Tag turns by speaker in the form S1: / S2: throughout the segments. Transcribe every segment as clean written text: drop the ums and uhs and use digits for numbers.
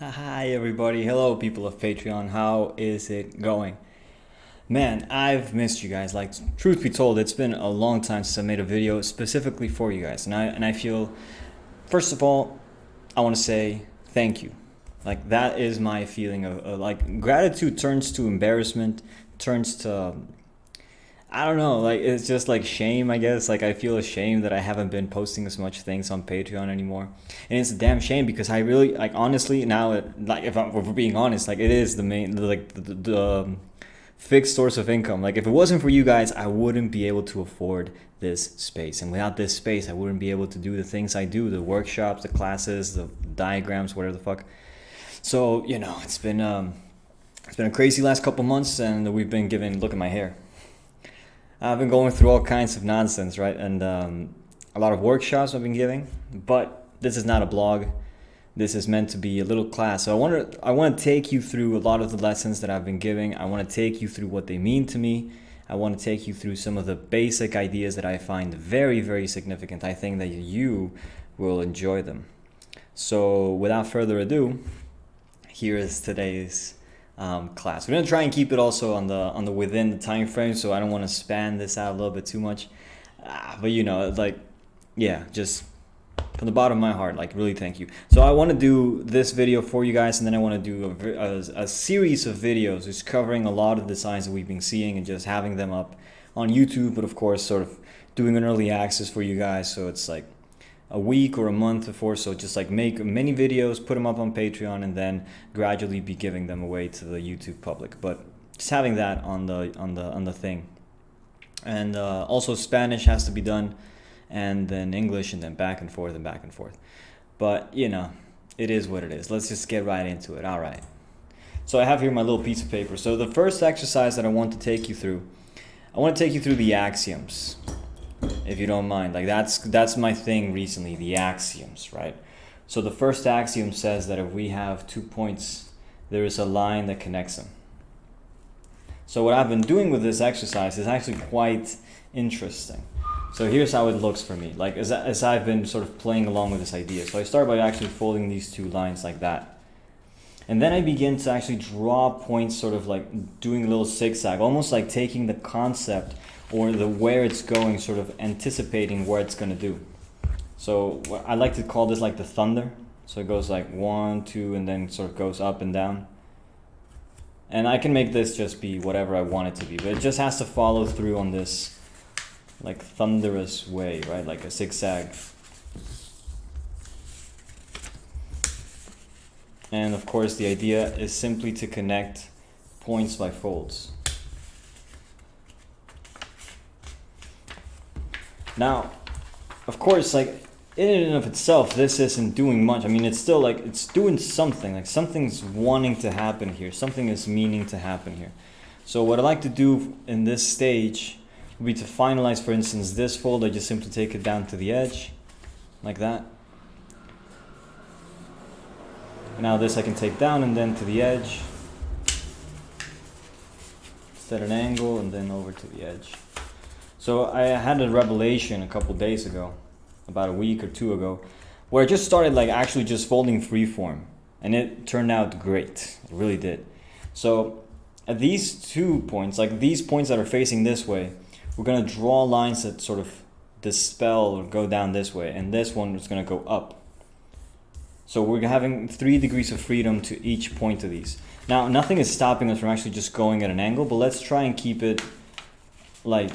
S1: Hi everybody, hello people of Patreon, how is it going? Man, I've missed you guys. Like, truth be told, it's been a long time since I made a video specifically for you guys. And I feel, first of all, I want to say thank you. Like, that is my feeling of like, gratitude turns to embarrassment, turns to, I don't know, like, it's just like shame, I guess. Like, I feel ashamed that I haven't been posting as much things on Patreon anymore. And it's a damn shame because I really, like, honestly, now, like, if we're being honest, like, it is the main, like, the fixed source of income. Like, if it wasn't for you guys, I wouldn't be able to afford this space. And without this space, I wouldn't be able to do the things I do, the workshops, the classes, the diagrams, whatever the fuck. So, it's been a crazy last couple months, and we've been giving, look at my hair. I've been going through all kinds of nonsense, right? And a lot of workshops I've been giving, but this is not a blog. This is meant to be a little class. So I want to take you through a lot of the lessons that I've been giving. I want to take you through what they mean to me. I want to take you through some of the basic ideas that I find very, very significant. I think that you will enjoy them. So without further ado, here is today's class. We're gonna try and keep it also on the within the time frame, so I don't want to span this out a little bit too much. But yeah, just from the bottom of my heart, like, really thank you. So I want to do this video for you guys, and then I want to do a series of videos just covering a lot of the designs that we've been seeing and just having them up on YouTube, but of course sort of doing an early access for you guys, so it's like a week or a month before, so just like make many videos, put them up on Patreon, and then gradually be giving them away to the YouTube public. But just having that on the thing, and also Spanish has to be done, and then English, and then back and forth and back and forth. But it is what it is. Let's just get right into it. All right. So I have here my little piece of paper. So the first exercise that I want to take you through, I want to take you through the axioms, if you don't mind. Like, that's my thing recently, the axioms, right? So the first axiom says that if we have 2 points, there is a line that connects them. So what I've been doing with this exercise is actually quite interesting. So here's how it looks for me, like as I've been sort of playing along with this idea. So I start by actually folding these two lines like that. And then I begin to actually draw points, sort of like doing a little zigzag, almost like taking the concept or the where it's going, sort of anticipating where it's going to do. So I like to call this like the thunder. So it goes like 1, 2, and then sort of goes up and down. And I can make this just be whatever I want it to be, but it just has to follow through on this like thunderous way, right? Like a zigzag. And of course the idea is simply to connect points by folds. Now, of course, like, in and of itself, this isn't doing much. I mean, it's still like, it's doing something, like something's wanting to happen here. Something is meaning to happen here. So what I like to do in this stage would be to finalize, for instance, this fold. I just simply take it down to the edge, like that. And now this I can take down and then to the edge. Set an angle and then over to the edge. So I had a revelation a couple days ago, about a week or two ago, where I just started like actually just folding freeform, and it turned out great. It really did. So at these 2 points, like these points that are facing this way, we're gonna draw lines that sort of dispel or go down this way, and this one is gonna go up. So we're having 3 degrees of freedom to each point of these. Now, nothing is stopping us from actually just going at an angle, but let's try and keep it like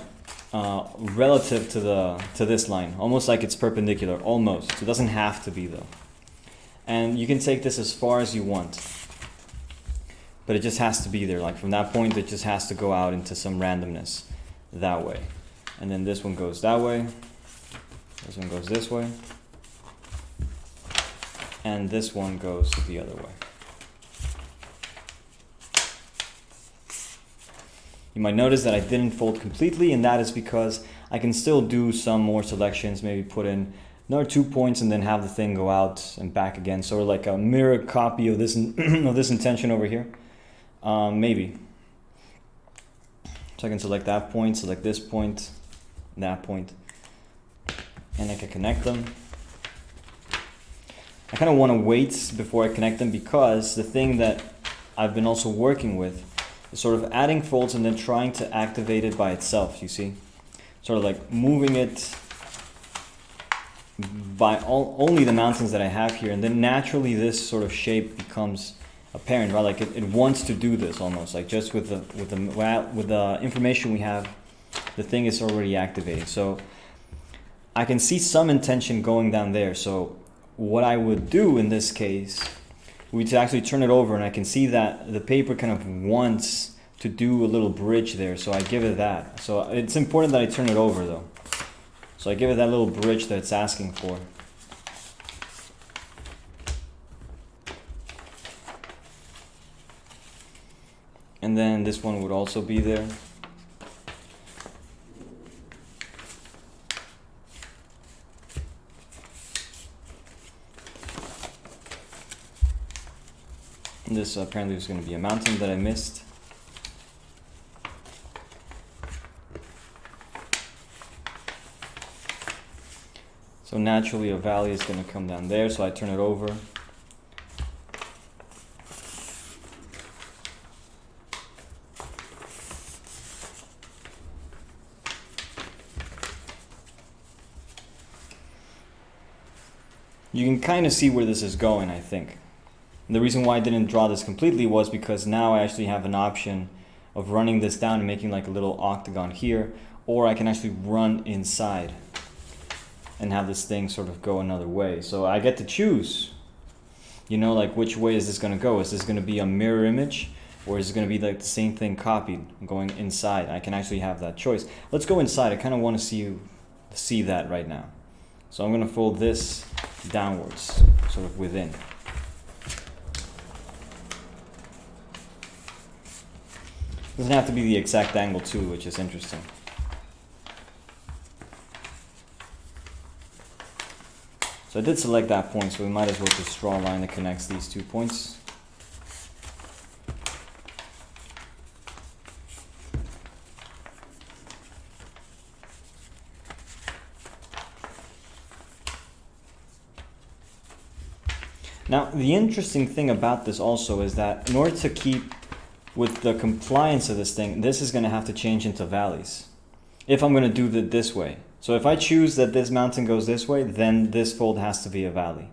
S1: relative to this line, almost like it's perpendicular, almost. It doesn't have to be though. And you can take this as far as you want, but it just has to be there. Like from that point, it just has to go out into some randomness that way. And then this one goes that way, this one goes this way, and this one goes the other way. You might notice that I didn't fold completely, and that is because I can still do some more selections, maybe put in another 2 points and then have the thing go out and back again, sort of like a mirror copy of this of this intention over here. Maybe. So I can select that point, select this point, that point, and I can connect them. I kind of want to wait before I connect them, because the thing that I've been also working with is sort of adding folds and then trying to activate it by itself, you see? Sort of like moving it by only the mountains that I have here, and then naturally this sort of shape becomes apparent, right? Like it wants to do this almost, like just with the information we have, the thing is already activating. So I can see some intention going down there. So what I would do in this case would to actually turn it over, and I can see that the paper kind of wants to do a little bridge there, so I give it that. So it's important that I turn it over though. So I give it that little bridge that it's asking for. And then this one would also be there. And this apparently is going to be a mountain that I missed. So naturally a valley is going to come down there, so I turn it over. You can kind of see where this is going, I think. And the reason why I didn't draw this completely was because now I actually have an option of running this down and making like a little octagon here, or I can actually run inside and have this thing sort of go another way. So I get to choose, you know, like which way is this going to go? Is this going to be a mirror image, or is it going to be like the same thing copied going inside? I can actually have that choice. Let's go inside. I kind of want to see that right now. So I'm going to fold this downwards, sort of within. Doesn't have to be the exact angle too, which is interesting. So I did select that point, so we might as well just draw a line that connects these 2 points. Now, the interesting thing about this also is that in order to keep with the compliance of this thing, this is going to have to change into valleys if I'm going to do it this way. So if I choose that this mountain goes this way, then this fold has to be a valley,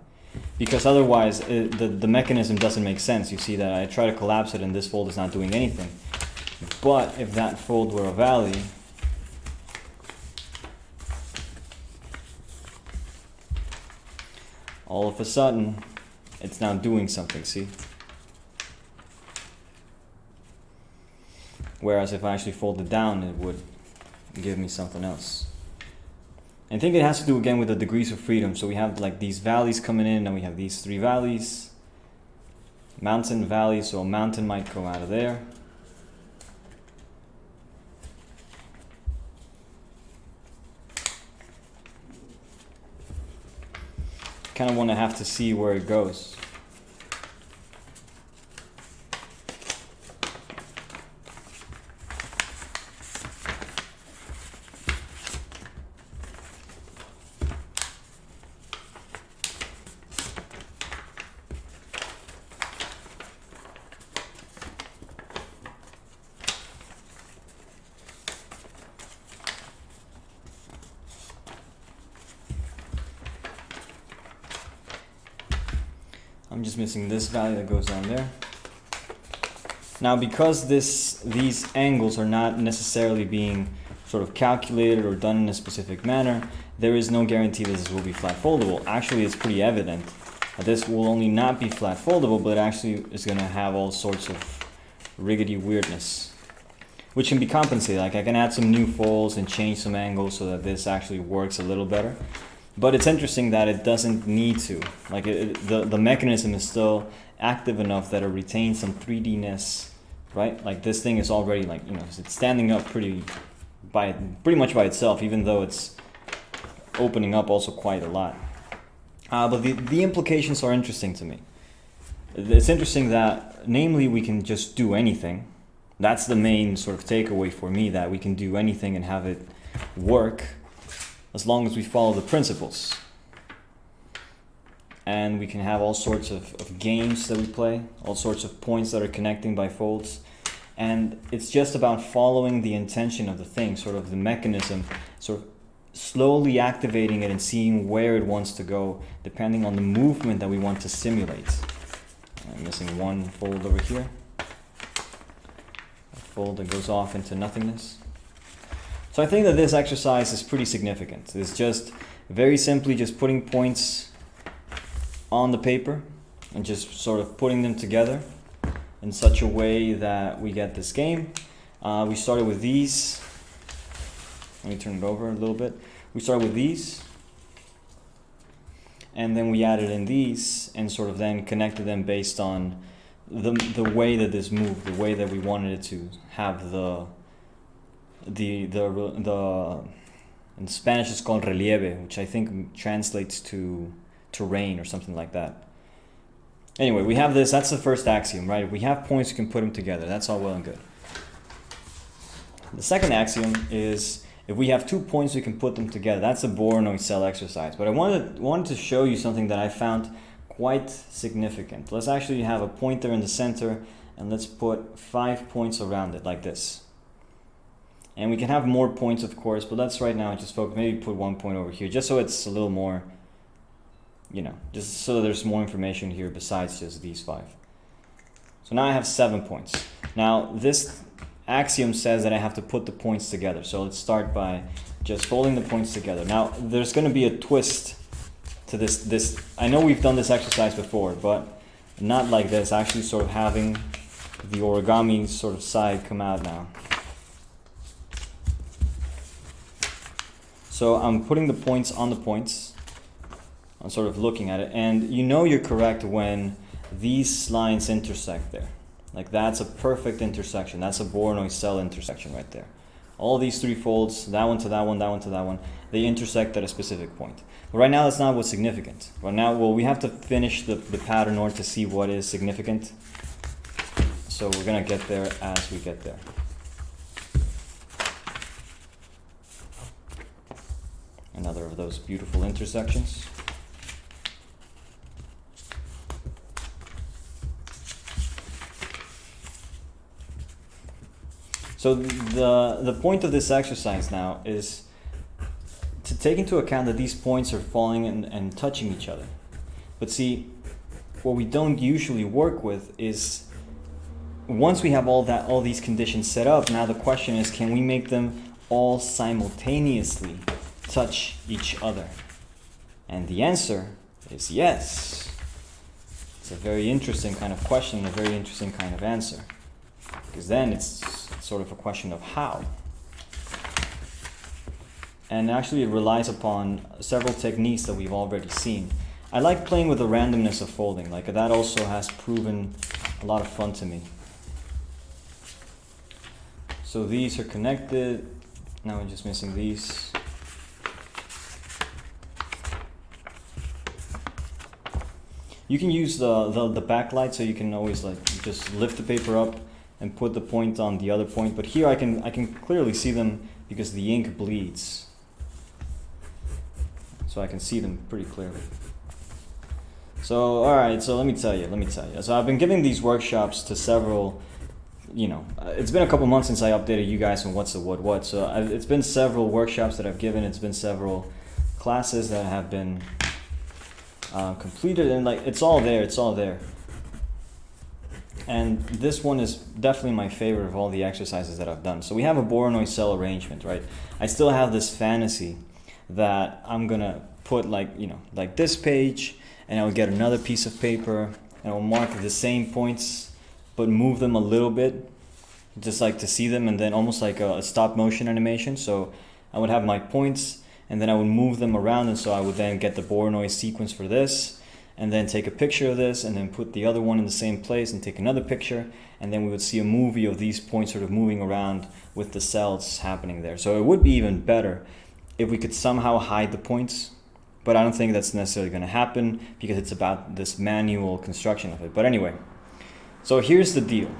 S1: because otherwise the mechanism doesn't make sense. You see that I try to collapse it and this fold is not doing anything. But if that fold were a valley, all of a sudden it's now doing something, see? Whereas if I actually fold it down, it would give me something else. I think it has to do again with the degrees of freedom. So we have like these valleys coming in, and we have these 3 valleys. Mountain, valley, so a mountain might come out of there. Kind of want to have to see where it goes. I'm just missing this value that goes down there. Now, because these angles are not necessarily being sort of calculated or done in a specific manner, there is no guarantee that this will be flat foldable. Actually, it's pretty evident that this will only not be flat foldable, but it actually is going to have all sorts of riggedy weirdness, which can be compensated. Like I can add some new folds and change some angles so that this actually works a little better. But it's interesting that it doesn't need to. Like the mechanism is still active enough that it retains some 3D-ness, right? Like this thing is already like, you know, it's standing up pretty much by itself, even though it's opening up also quite a lot. But the implications are interesting to me. It's interesting that, namely, we can just do anything. That's the main sort of takeaway for me, that we can do anything and have it work, as long as we follow the principles. and we can have all sorts of games that we play, all sorts of points that are connecting by folds. And it's just about following the intention of the thing, sort of the mechanism, sort of slowly activating it and seeing where it wants to go, depending on the movement that we want to simulate. I'm missing one fold over here. A fold that goes off into nothingness. So I think that this exercise is pretty significant. It's just very simply just putting points on the paper and just sort of putting them together in such a way that we get this game. We started with these. Let me turn it over a little bit. We started with these, and then we added in these and sort of then connected them based on the way that this moved, the way that we wanted it to have the in Spanish it's called relieve, which I think translates to terrain or something like that. Anyway, we have this, that's the first axiom, right? If we have points, we can put them together. That's all well and good. The second axiom is if we have 2 points, we can put them together. That's a Voronoi cell exercise. But I wanted to show you something that I found quite significant. Let's actually have a pointer in the center, and let's put 5 points around it like this. And we can have more points, of course, but let's right now just focus, maybe put 1 point over here, just so it's a little more, you know, just so there's more information here besides just these 5. So now I have 7 points. Now this axiom says that I have to put the points together. So let's start by just folding the points together. Now there's going to be a twist to this. I know we've done this exercise before, but not like this, actually sort of having the origami sort of side come out now. So I'm putting the points on the points. I'm sort of looking at it, and you know you're correct when these lines intersect there. Like that's a perfect intersection. That's a Voronoi cell intersection right there. All these 3 folds, that one to that one, that one to that one, they intersect at a specific point. But right now that's not what's significant. Right now, well, we have to finish the pattern in order to see what is significant. So we're gonna get there as we get there. Another of those beautiful intersections. So the point of this exercise now is to take into account that these points are falling and touching each other. But see, what we don't usually work with is once we have all these conditions set up, now the question is, can we make them all simultaneously touch each other? And the answer is yes. It's a very interesting kind of question, a very interesting kind of answer. Because then it's sort of a question of how. And actually it relies upon several techniques that we've already seen. I like playing with the randomness of folding. Like that also has proven a lot of fun to me. So these are connected. Now we're just missing these. You can use the backlight, so you can always like just lift the paper up and put the point on the other point. But here I can clearly see them because the ink bleeds. So I can see them pretty clearly. So alright, so let me tell you. So I've been giving these workshops to several, you know, it's been a couple months since I updated you guys on what's the what. So it's been several workshops that I've given, it's been several classes that have been completed, and like it's all there. And this one is definitely my favorite of all the exercises that I've done. So we have a Voronoi cell arrangement, right? I still have this fantasy that I'm gonna put like, you know, like this page, and I would get another piece of paper and I'll mark the same points but move them a little bit, just like to see them, and then almost like a stop motion animation. So I would have my points and then I would move them around, and so I would then get the Voronoi sequence for this, and then take a picture of this, and then put the other one in the same place and take another picture, and then we would see a movie of these points sort of moving around with the cells happening there. So it would be even better if we could somehow hide the points, but I don't think that's necessarily going to happen because it's about this manual construction of it. But anyway, so here's the deal.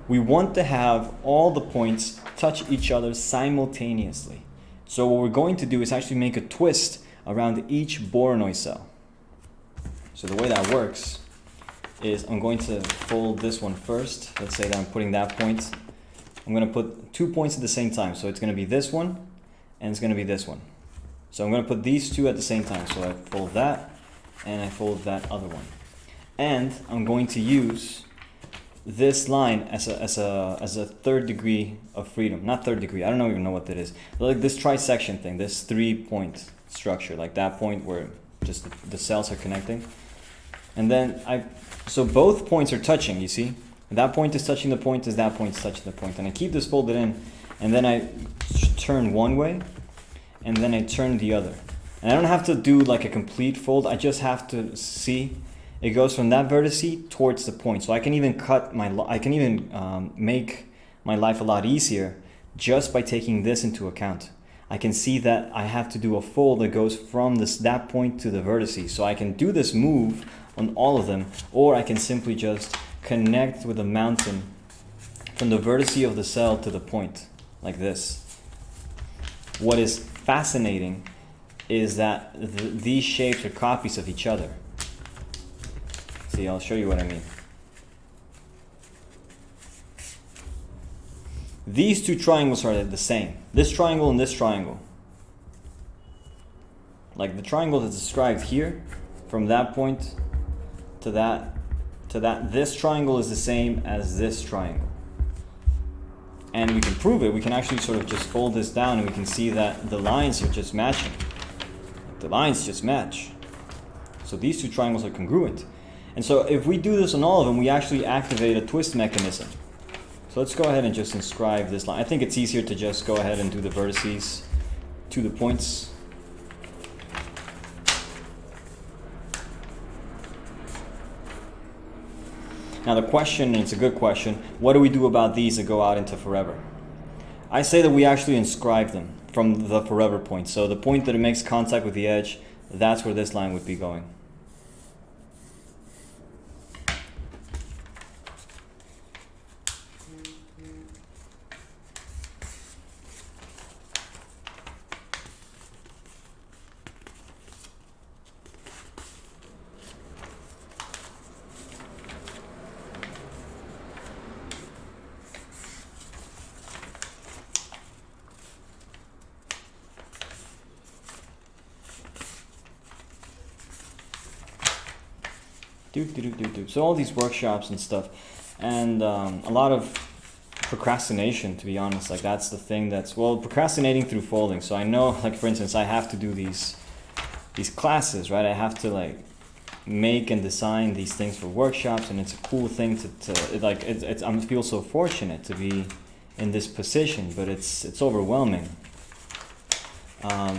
S1: We want to have all the points touch each other simultaneously. So what we're going to do is actually make a twist around each Voronoi cell. So the way that works is I'm going to fold this one first. Let's say that I'm putting that point. I'm going to put 2 points at the same time. So it's going to be this one and it's going to be this one. So I'm going to put these two at the same time. So I fold that and I fold that other one. And I'm going to use this line as a third degree of freedom. Not third degree, I don't even know what that is. But like this trisection thing, this 3-point structure, like that point where just the cells are connecting. And then so both points are touching, you see? That point is touching the point as that point is touching the point. And I keep this folded in, and then I turn one way, and then I turn the other. And I don't have to do like a complete fold, I just have to see it goes from that vertice towards the point. So I can even make my life a lot easier just by taking this into account. I can see that I have to do a fold that goes from that point to the vertice. So I can do this move on all of them, or I can simply just connect with a mountain from the vertice of the cell to the point, like this. What is fascinating is that these shapes are copies of each other. See, I'll show you what I mean. These two triangles are the same. This triangle and this triangle. Like the triangle that's described here, from that point to that, this triangle is the same as this triangle. And we can prove it. We can actually sort of just fold this down and we can see that the lines are just matching. The lines just match. So these two triangles are congruent. And so if we do this on all of them, we actually activate a twist mechanism. So let's go ahead and just inscribe this line. I think it's easier to just go ahead and do the vertices to the points. Now the question, and it's a good question, what do we do about these that go out into forever? I say that we actually inscribe them from the forever point. So the point that it makes contact with the edge, that's where this line would be going. So all these workshops and stuff, and a lot of procrastination, to be honest. Like that's the thing that's, well, procrastinating through folding. So I know, like for instance, I have to do these classes, right? I have to like make and design these things for workshops, and it's a cool thing I feel so fortunate to be in this position, but it's overwhelming.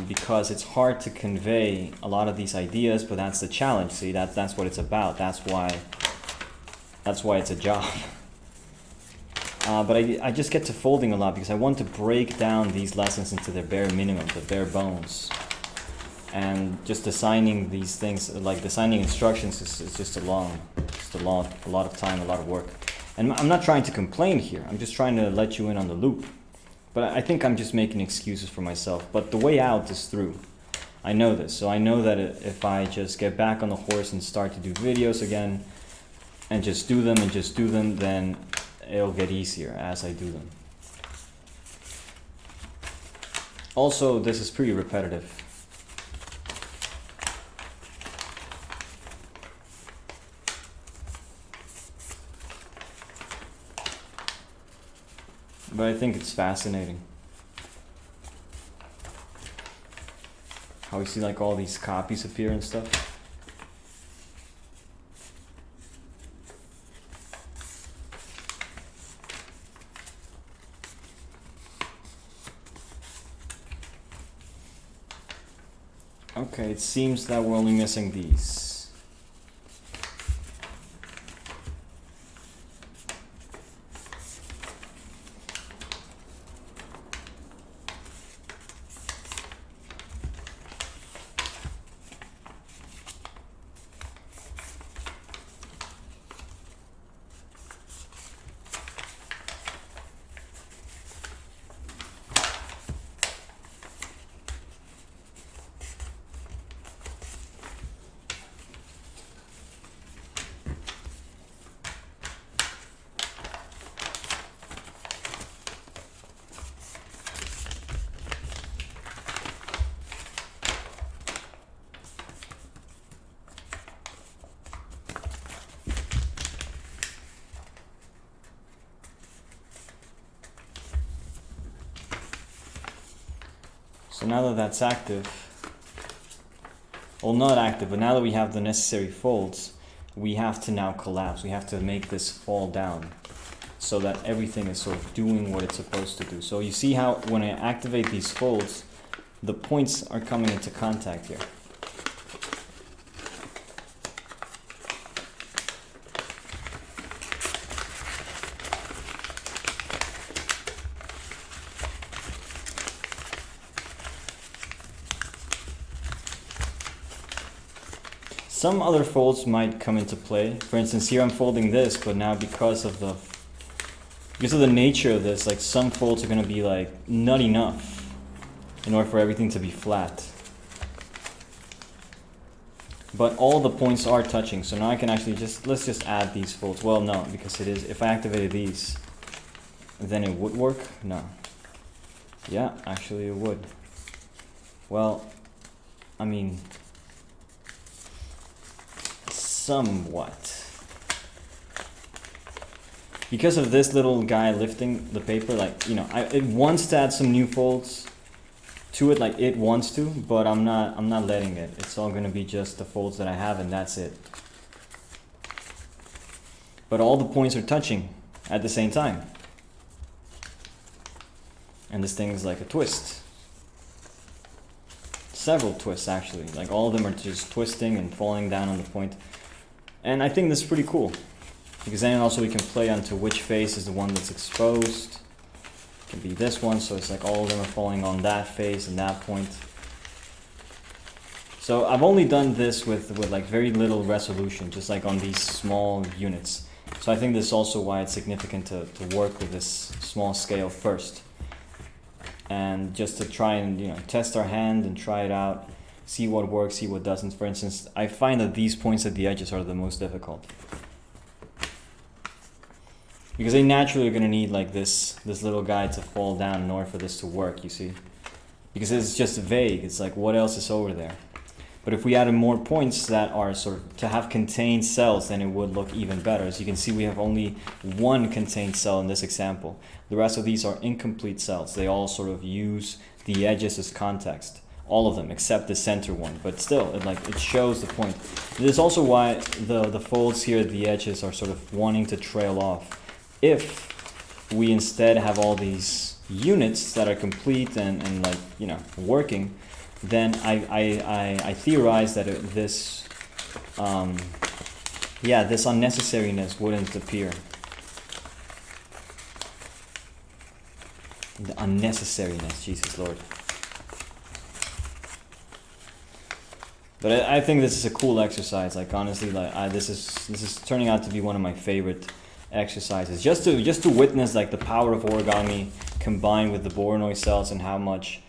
S1: Because it's hard to convey a lot of these ideas, but that's the challenge. See, that's what it's about. That's why it's a job. But I just get to folding a lot because I want to break down these lessons into their bare minimum, the bare bones. And just designing these things, like designing instructions, is just a lot of time, a lot of work. And I'm not trying to complain here. I'm just trying to let you in on the loop. But I think I'm just making excuses for myself. But the way out is through. I know this. So I know that if I just get back on the horse and start to do videos again, and just do them, then it'll get easier as I do them. Also, this is pretty repetitive. But I think it's fascinating how we see like all these copies appear and stuff. Okay, it seems that we're only missing these. So now that that's active, well, not active, but now that we have the necessary folds, we have to now collapse. We have to make this fall down so that everything is sort of doing what it's supposed to do. So you see how when I activate these folds, the points are coming into contact here. Some other folds might come into play. For instance, here I'm folding this, but now because of the nature of this, like some folds are going to be like not enough in order for everything to be flat. But all the points are touching, so now I can actually let's just add these folds. Well, no, because it is, if I activated these, then it would work? No. Yeah, actually it would. Well, I mean, somewhat. Because of this little guy lifting the paper, like, you know, it wants to add some new folds to it, like it wants to, but I'm not letting it. It's all going to be just the folds that I have, and that's it. But all the points are touching at the same time. And this thing is like a twist. Several twists, actually. Like all of them are just twisting and falling down on the point. And I think this is pretty cool, because then also we can play onto which face is the one that's exposed. It can be this one, so it's like all of them are falling on that face and that point. So I've only done this with like very little resolution, just like on these small units. So I think this is also why it's significant to work with this small scale first. And just to try and, you know, test our hand and try it out. See what works, see what doesn't. For instance, I find that these points at the edges are the most difficult, because they naturally are going to need like this little guy to fall down in order for this to work, you see. Because it's just vague, it's like what else is over there. But if we added more points that are sort of to have contained cells, then it would look even better. As you can see, we have only one contained cell in this example. The rest of these are incomplete cells. They all sort of use the edges as context. All of them except the center one, but still it shows the point. This is also why the folds here at the edges are sort of wanting to trail off. If we instead have all these units that are complete and like, you know, working, then I theorize that this unnecessariness wouldn't appear. The unnecessariness, Jesus Lord. But I think this is a cool exercise. Like honestly, like this is turning out to be one of my favorite exercises. Just to witness like the power of origami combined with the Voronoi cells and how much,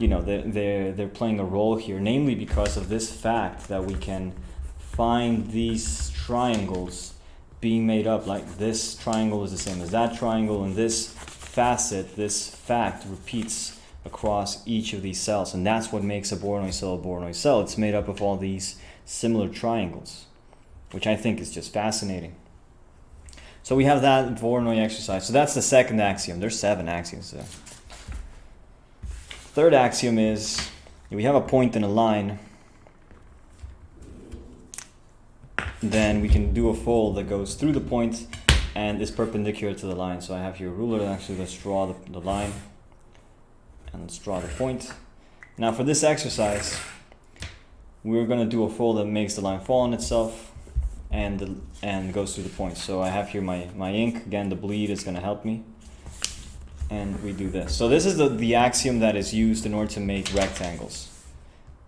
S1: you know, they're playing a role here. Namely because of this fact that we can find these triangles being made up. Like this triangle is the same as that triangle, and this facet, this fact repeats across each of these cells, and that's what makes a Voronoi cell a Voronoi cell. It's made up of all these similar triangles, which I think is just fascinating. So we have that Voronoi exercise. So that's the second axiom. There's 7 axioms there. Third axiom is we have a point and a line, then we can do a fold that goes through the point and is perpendicular to the line. So I have here a ruler, actually let's draw the line. And let's draw the point. Now for this exercise, we're going to do a fold that makes the line fall on itself and goes through the point. So I have here my ink. Again, the bleed is going to help me. And we do this. So this is the axiom that is used in order to make rectangles.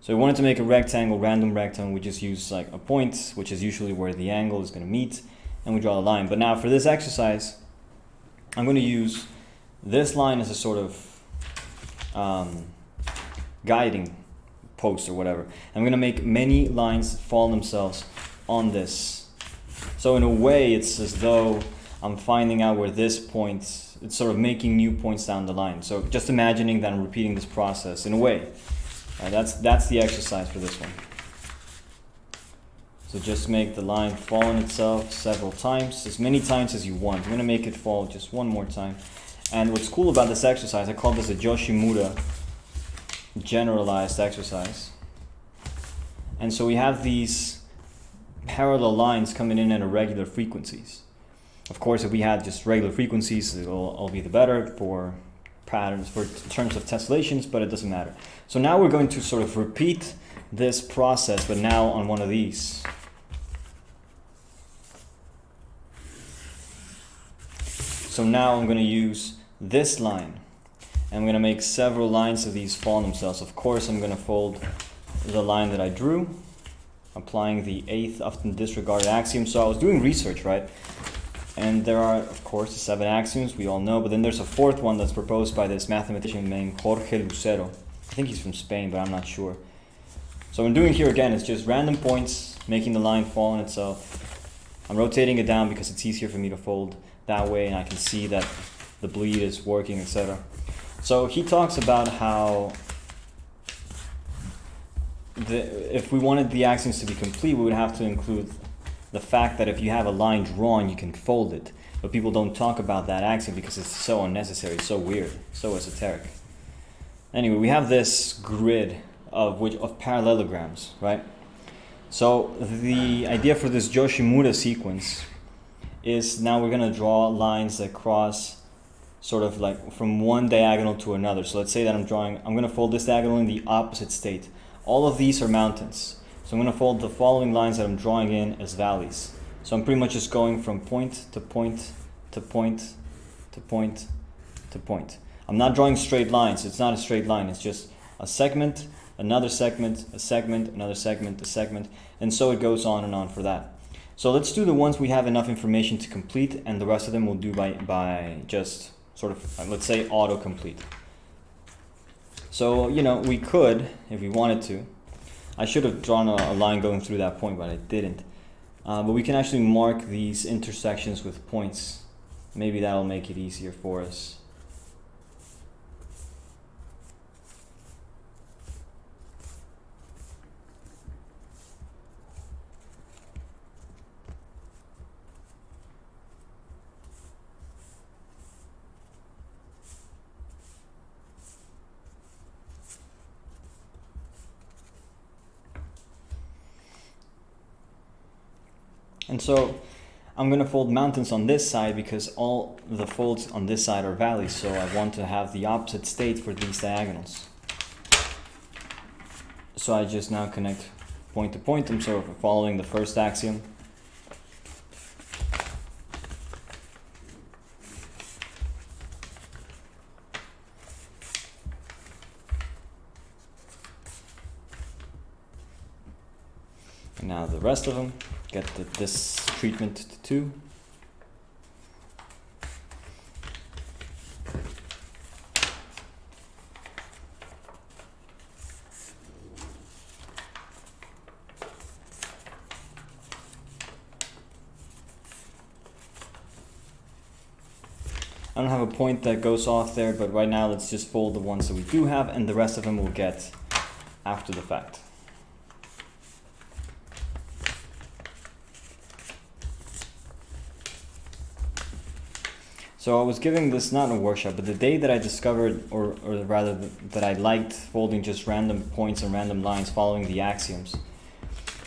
S1: So we wanted to make a rectangle, random rectangle. We just use like a point, which is usually where the angle is going to meet, and we draw a line. But now for this exercise, I'm going to use this line as a sort of guiding post or whatever. I'm going to make many lines fall themselves on this. So in a way, it's as though I'm finding out where this point, it's sort of making new points down the line. So just imagining that I'm repeating this process in a way. That's the exercise for this one. So just make the line fall on itself several times, as many times as you want. I'm going to make it fall just one more time. And what's cool about this exercise, I call this a Yoshimura generalized exercise. And so we have these parallel lines coming in at irregular frequencies. Of course, if we had just regular frequencies, it'll all be the better for patterns, for terms of tessellations, but it doesn't matter. So now we're going to sort of repeat this process, but now on one of these. So now I'm going to use this line, and I'm going to make several lines of these fall on themselves. Of course, I'm going to fold the line that I drew, applying the 8th often disregarded axiom. So I was doing research, right? And there are, of course, the 7 axioms we all know, but then there's a 4th one that's proposed by this mathematician named Jorge Lucero. I think he's from Spain, but I'm not sure. So what I'm doing here again is just random points, making the line fall on itself. I'm rotating it down because it's easier for me to fold that way, and I can see that the bleed is working, etc. So he talks about how if we wanted the axioms to be complete, we would have to include the fact that if you have a line drawn, you can fold it. But people don't talk about that axiom because it's so unnecessary, so weird, so esoteric. Anyway, we have this grid of parallelograms, right? So the idea for this Yoshimura sequence is now we're going to draw lines that cross sort of like from one diagonal to another. So let's say that I'm going to fold this diagonal in the opposite state. All of these are mountains. So I'm going to fold the following lines that I'm drawing in as valleys. So I'm pretty much just going from point to point to point to point to point. I'm not drawing straight lines. It's not a straight line. It's just a segment, another segment, a segment, another segment, a segment, and so it goes on and on for that. So let's do the ones we have enough information to complete, and the rest of them we'll do by just sort of, let's say, autocomplete. So, we could, if we wanted to, I should have drawn a line going through that point, but I didn't. But we can actually mark these intersections with points. Maybe that'll make it easier for us. And so I'm going to fold mountains on this side because all the folds on this side are valleys, so I want to have the opposite state for these diagonals. So I just now connect point to point. I'm sort of following the first axiom. And now the rest of them get this treatment to 2. I don't have a point that goes off there, but right now let's just fold the ones that we do have, and the rest of them we'll get after the fact. So I was giving this, not a workshop, but the day that I discovered, or rather that I liked folding just random points and random lines following the axioms.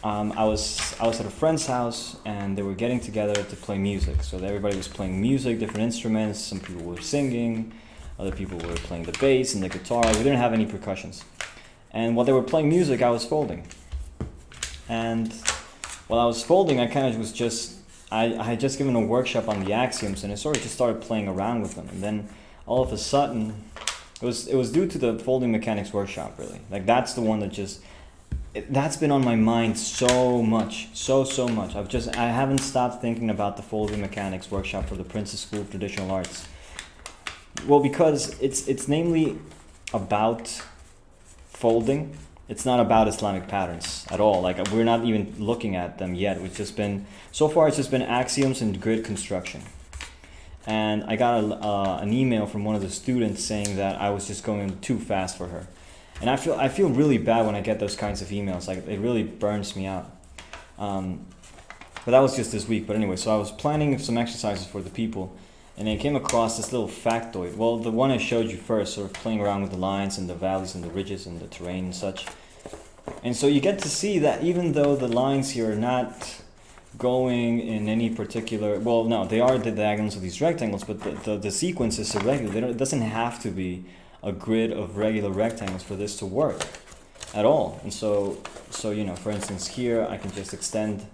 S1: I was at a friend's house, and they were getting together to play music. So everybody was playing music, different instruments. Some people were singing, other people were playing the bass and the guitar. We didn't have any percussions. And while they were playing music, I was folding. And while I was folding, I kind of was just, I had just given a workshop on the axioms, and I sort of just started playing around with them. And then all of a sudden, it was due to the folding mechanics workshop, really. Like, that's the one that just, that's been on my mind so much, so much. I haven't stopped thinking about the folding mechanics workshop for the Princess School of Traditional Arts. Well, because it's namely about folding. It's not about Islamic patterns at all. Like, we're not even looking at them yet. So far it's just been axioms and grid construction. And I got an email from one of the students saying that I was just going too fast for her. And I feel really bad when I get those kinds of emails. Like, it really burns me out. But that was just this week. But anyway, so I was planning some exercises for the people. and I came across this little factoid. Well, the one I showed you first, sort of playing around with the lines and the valleys and the ridges and the terrain and such. And so you get to see that even though the lines here are not going in any particular, well, no, they are the diagonals of these rectangles, but the sequence is irregular. It doesn't have to be a grid of regular rectangles for this to work at all. And so you know, for instance, here I can just extend,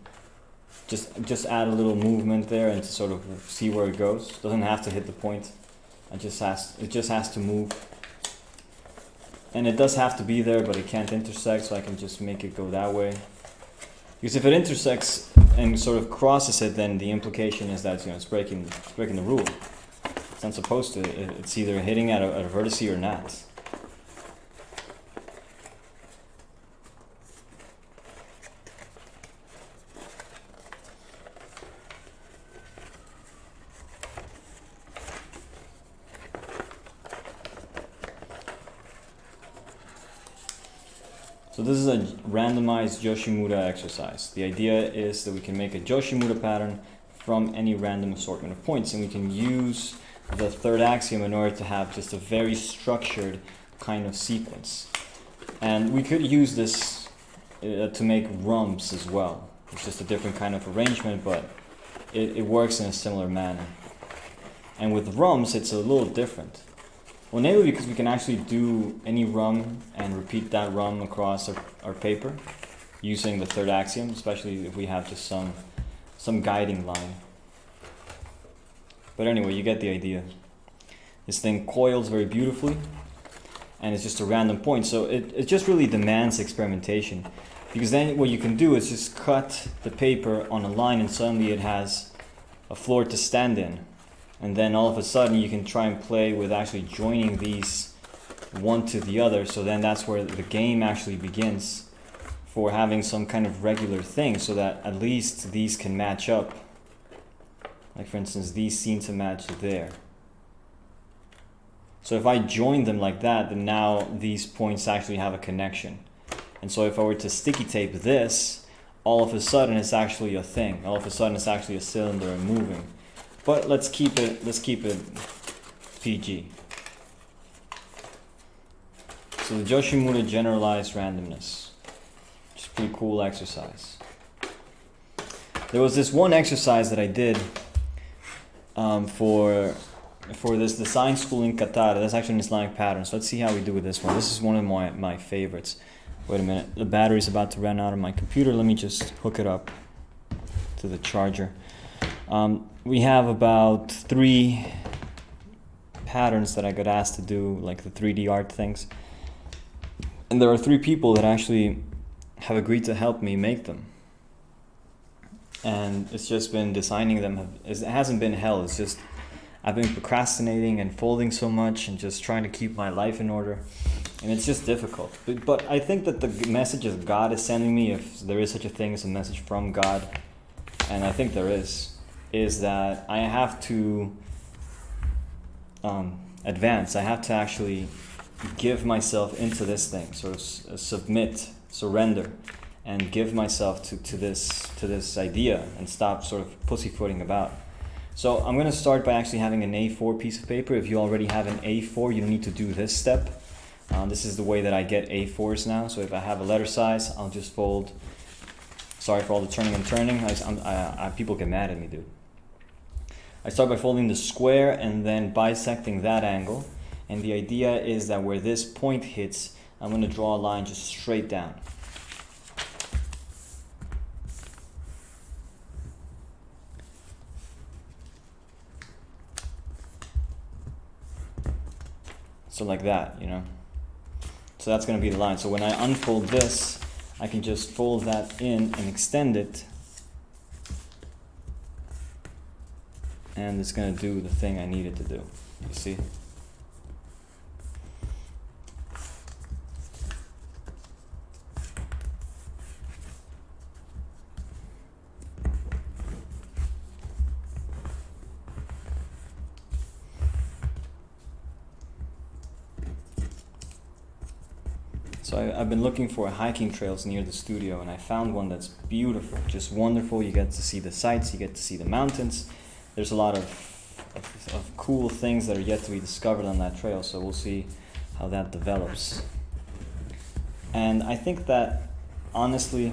S1: just add a little movement there and to sort of see where it goes. Doesn't have to hit the point. It just has to move. And it does have to be there, but it can't intersect, so I can just make it go that way. Because if it intersects and sort of crosses it, then the implication is that, you know, it's breaking the rule. It's not supposed to. It's either hitting at a vertex or not. So this is a randomized Yoshimura exercise. The idea is that we can make a Yoshimura pattern from any random assortment of points, and we can use the third axiom in order to have just a very structured kind of sequence. And we could use this to make rums as well. It's just a different kind of arrangement, but it works in a similar manner. And with rums, it's a little different. Well, namely because we can actually do any rum and repeat that rum across our paper using the third axiom, especially if we have just some guiding line. But anyway, you get the idea. This thing coils very beautifully, and it's just a random point. So it just really demands experimentation, because then what you can do is just cut the paper on a line and suddenly it has a floor to stand in. And then all of a sudden you can try and play with actually joining these one to the other. So then that's where the game actually begins for having some kind of regular thing, so that at least these can match up. Like for instance, these seem to match there. So if I join them like that, then now these points actually have a connection. And so if I were to sticky tape this, all of a sudden it's actually a thing. All of a sudden it's actually a cylinder and moving. But let's keep it PG. So the Yoshimura generalized randomness, which is a pretty cool exercise. There was this one exercise that I did for this design school in Qatar. That's actually an Islamic pattern. So let's see how we do with this one. This is one of my favorites. Wait a minute, the battery's about to run out of my computer. Let me just hook it up to the charger. We have about 3 patterns that I got asked to do, like the 3D art things. And there are 3 people that actually have agreed to help me make them. And it's just been designing them. It hasn't been hell. It's just I've been procrastinating and folding so much and just trying to keep my life in order. And it's just difficult. But I think that the messages God is sending me, if there is such a thing as a message from God, and I think there is that I have to advance. I have to actually give myself into this thing, sort of submit, surrender, and give myself to this idea and stop sort of pussyfooting about. So I'm going to start by actually having an A4 piece of paper. If you already have an A4, you don't need to do this step. This is the way that I get A4s now. So if I have a letter size, I'll just fold. Sorry for all the turning and turning. People get mad at me, dude. I start by folding the square and then bisecting that angle. And the idea is that where this point hits, I'm going to draw a line just straight down. So like that, you know. So that's going to be the line. So when I unfold this, I can just fold that in and extend it. And it's going to do the thing I need it to do. You see? So I've been looking for hiking trails near the studio, and I found one that's beautiful, just wonderful. You get to see the sights, you get to see the mountains. There's a lot of of cool things that are yet to be discovered on that trail. So we'll see how that develops. And I think that, honestly,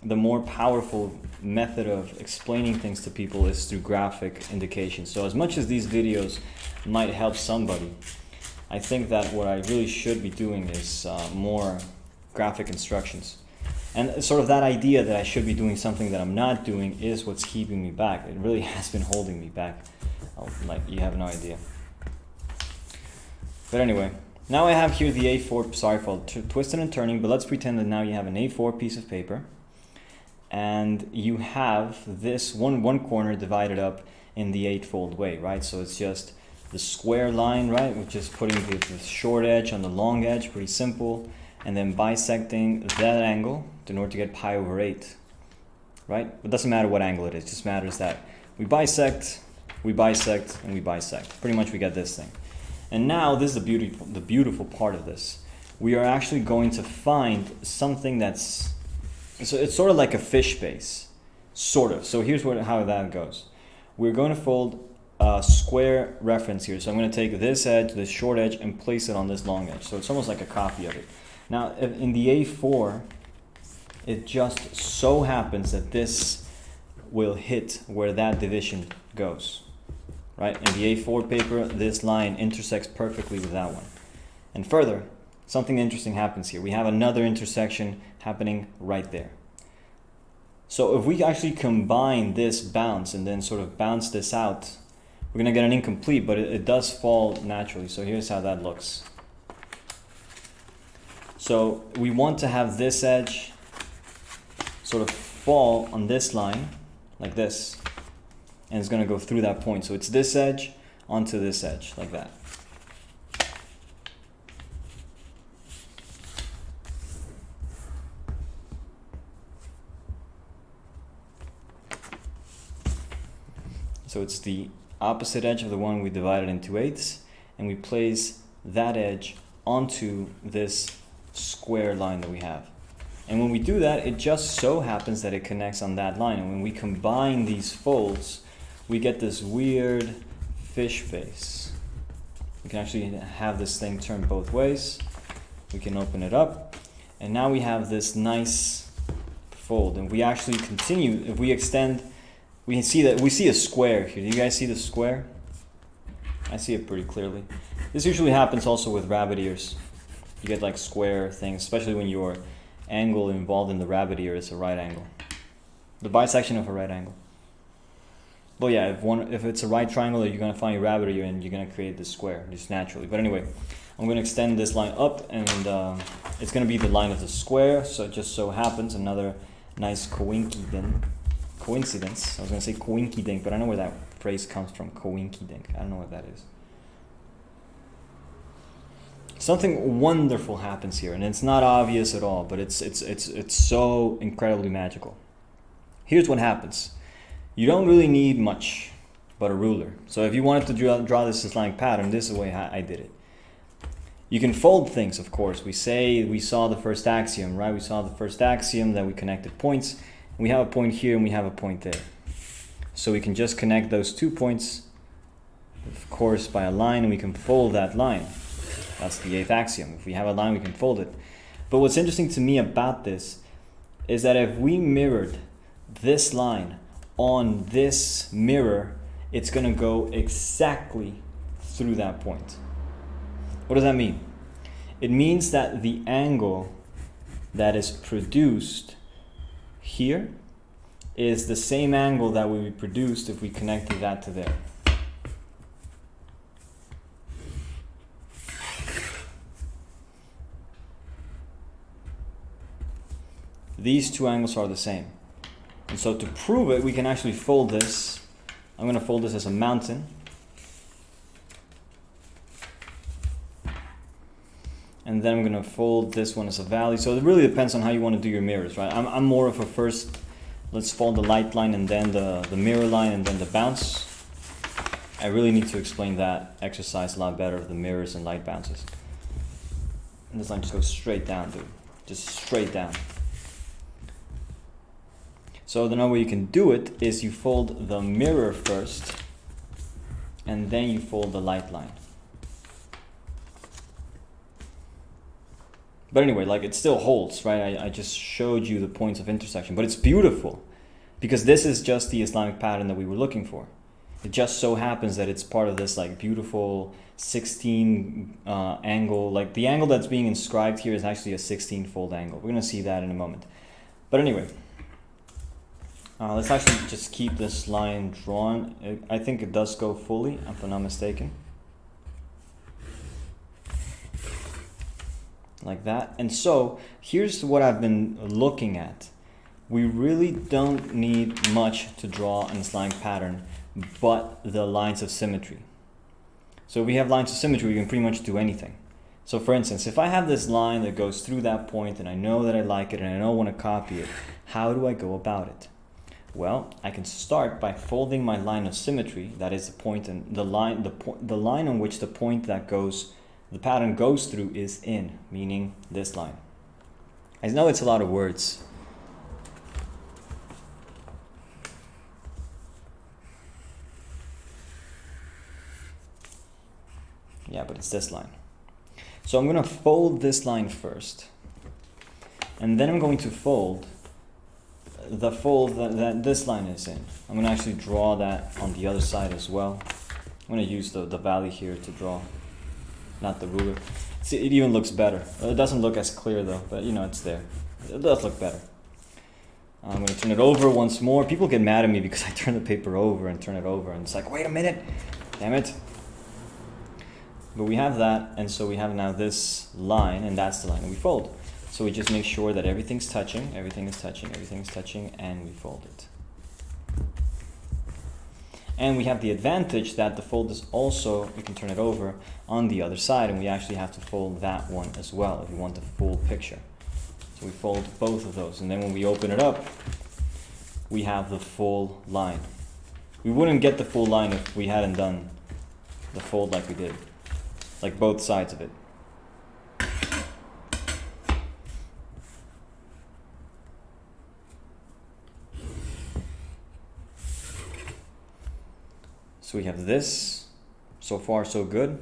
S1: the more powerful method of explaining things to people is through graphic indication. So as much as these videos might help somebody, I think that what I really should be doing is more graphic instructions. And sort of that idea that I should be doing something that I'm not doing is what's keeping me back. It really has been holding me back. Like, you have no idea. But anyway, now I have here the A4, sorry for twisting and turning, but let's pretend that now you have an A4 piece of paper and you have this one corner divided up in the 8-fold way, right? So it's just the square line, right? Which is putting the short edge on the long edge, pretty simple, and then bisecting that angle in order to get pi over 8, right? It doesn't matter what angle it is, it just matters that we bisect, and we bisect. Pretty much we get this thing. And now this is the beautiful part of this. We are actually going to find something that's, so it's sort of like a fish base, sort of. So here's how that goes. We're going to fold a square reference here. So I'm going to take this edge, this short edge, and place it on this long edge. So it's almost like a copy of it. Now in the A4, it just so happens that this will hit where that division goes. Right? In the A4 paper, this line intersects perfectly with that one. And further, something interesting happens here. We have another intersection happening right there. So if we actually combine this bounce and then sort of bounce this out, we're going to get an incomplete, but it does fall naturally. So here's how that looks. So we want to have this edge sort of fall on this line, like this. And it's going to go through that point. So it's this edge onto this edge, like that. So it's the opposite edge of the one we divided into 8ths, and we place that edge onto this square line that we have. And when we do that, it just so happens that it connects on that line. And when we combine these folds, we get this weird fish face. We can actually have this thing turn both ways. We can open it up, and now we have this nice fold. And we actually continue, if we extend, we can see that we see a square here. Do you guys see the square? I see it pretty clearly. This usually happens also with rabbit ears. You get like square things, especially when your angle involved in the rabbit ear is a right angle. The bisection of a right angle. Well, yeah, if it's a right triangle, you're going to find your rabbit ear and you're going to create this square just naturally. But anyway, I'm going to extend this line up, and it's going to be the line of the square. So it just so happens, another nice coincidence. I was going to say coinkydink, but I know where that phrase comes from, coinkydink. I don't know what that is. Something wonderful happens here, and it's not obvious at all, but it's so incredibly magical. Here's what happens. You don't really need much but a ruler. So if you wanted to draw this Islamic pattern, this is the way I did it. You can fold things, of course. We saw the first axiom, right? We saw the first axiom that we connected points. We have a point here and we have a point there. So we can just connect those 2 points, of course, by a line, and we can fold that line. That's the 8th axiom. If we have a line, we can fold it. But what's interesting to me about this is that if we mirrored this line on this mirror, it's going to go exactly through that point. What does that mean? It means that the angle that is produced here is the same angle that would be produced if we connected that to there. These two angles are the same. And so to prove it, we can actually fold this. I'm going to fold this as a mountain. And then I'm going to fold this one as a valley. So it really depends on how you want to do your mirrors, right? I'm more of a first, let's fold the light line and then the mirror line and then the bounce. I really need to explain that exercise a lot better, the mirrors and light bounces. And this line just goes straight down, dude. Just straight down. So the way you can do it is you fold the mirror first, and then you fold the light line. But anyway, like it still holds, right? I just showed you the points of intersection, but it's beautiful because this is just the Islamic pattern that we were looking for. It just so happens that it's part of this like beautiful 16 angle, like the angle that's being inscribed here is actually a 16-fold angle. We're gonna see that in a moment. But anyway, let's actually just keep this line drawn. I think it does go fully, if I'm not mistaken. Like that. And so here's what I've been looking at. We really don't need much to draw an Islamic pattern but the lines of symmetry. So if we have lines of symmetry, we can pretty much do anything. So for instance, if I have this line that goes through that point and I know that I like it and I don't want to copy it, how do I go about it? Well, I can start by folding my line of symmetry, that is the point and the line on which the point that goes, the pattern goes through is in, meaning this line. I know it's a lot of words. Yeah, but it's this line. So I'm going to fold this line first. And then I'm going to fold the fold that this line is in. I'm going to actually draw that on the other side as well. I'm going to use the valley here to draw, not the ruler. See, it even looks better. It doesn't look as clear though, but you know, it's there. It does look better. I'm going to turn it over once more. People get mad at me because I turn the paper over and turn it over. And it's like, wait a minute. Damn it. But we have that, and so we have now this line, and that's the line that we fold. So we just make sure that everything's touching, everything is touching, everything is touching, and we fold it. And we have the advantage that the fold is also, we can turn it over on the other side, and we actually have to fold that one as well if we want the full picture. So we fold both of those, and then when we open it up, we have the full line. We wouldn't get the full line if we hadn't done the fold like we did. Like both sides of it. So we have this. So far so good.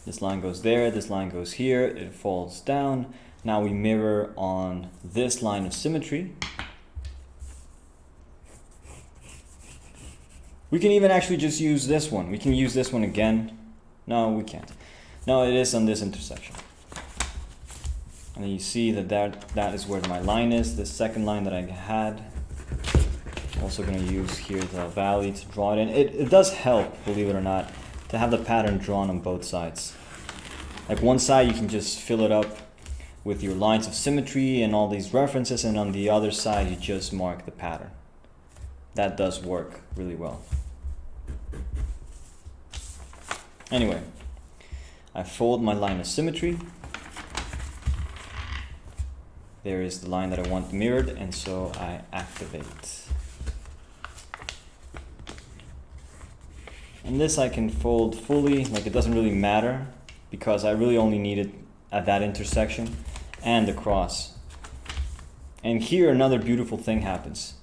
S1: This line goes there, this line goes here, it falls down. Now we mirror on this line of symmetry. We can even actually just use this one. We can use this one again. No, we can't. No, it is on this intersection. And then you see that is where my line is, the second line that I had. I'm also going to use here the valley to draw it in. It does help, believe it or not, to have the pattern drawn on both sides. Like one side you can just fill it up with your lines of symmetry and all these references, and on the other side you just mark the pattern. That does work really well. Anyway, I fold my line of symmetry. There is the line that I want mirrored, and so I activate. And this I can fold fully, like it doesn't really matter because I really only need it at that intersection and across. And here another beautiful thing happens.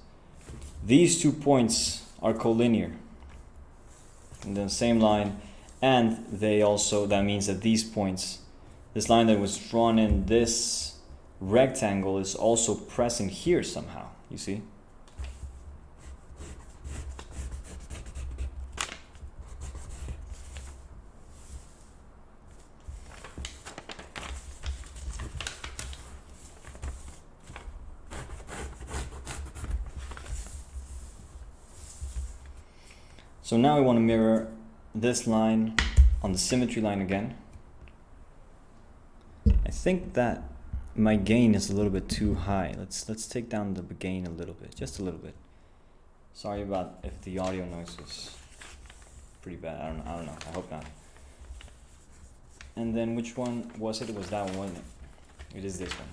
S1: These 2 points are collinear. And then same line. And they also, that means that these points, this line that was drawn in this rectangle is also pressing here somehow, you see? So now we want to mirror this line on the symmetry line again. I think that my gain is a little bit too high. Let's take down the gain a little bit, just a little bit. Sorry about if the audio noise was pretty bad. I don't know. I hope not. And then which one was it? It was that one, wasn't it? It is this one.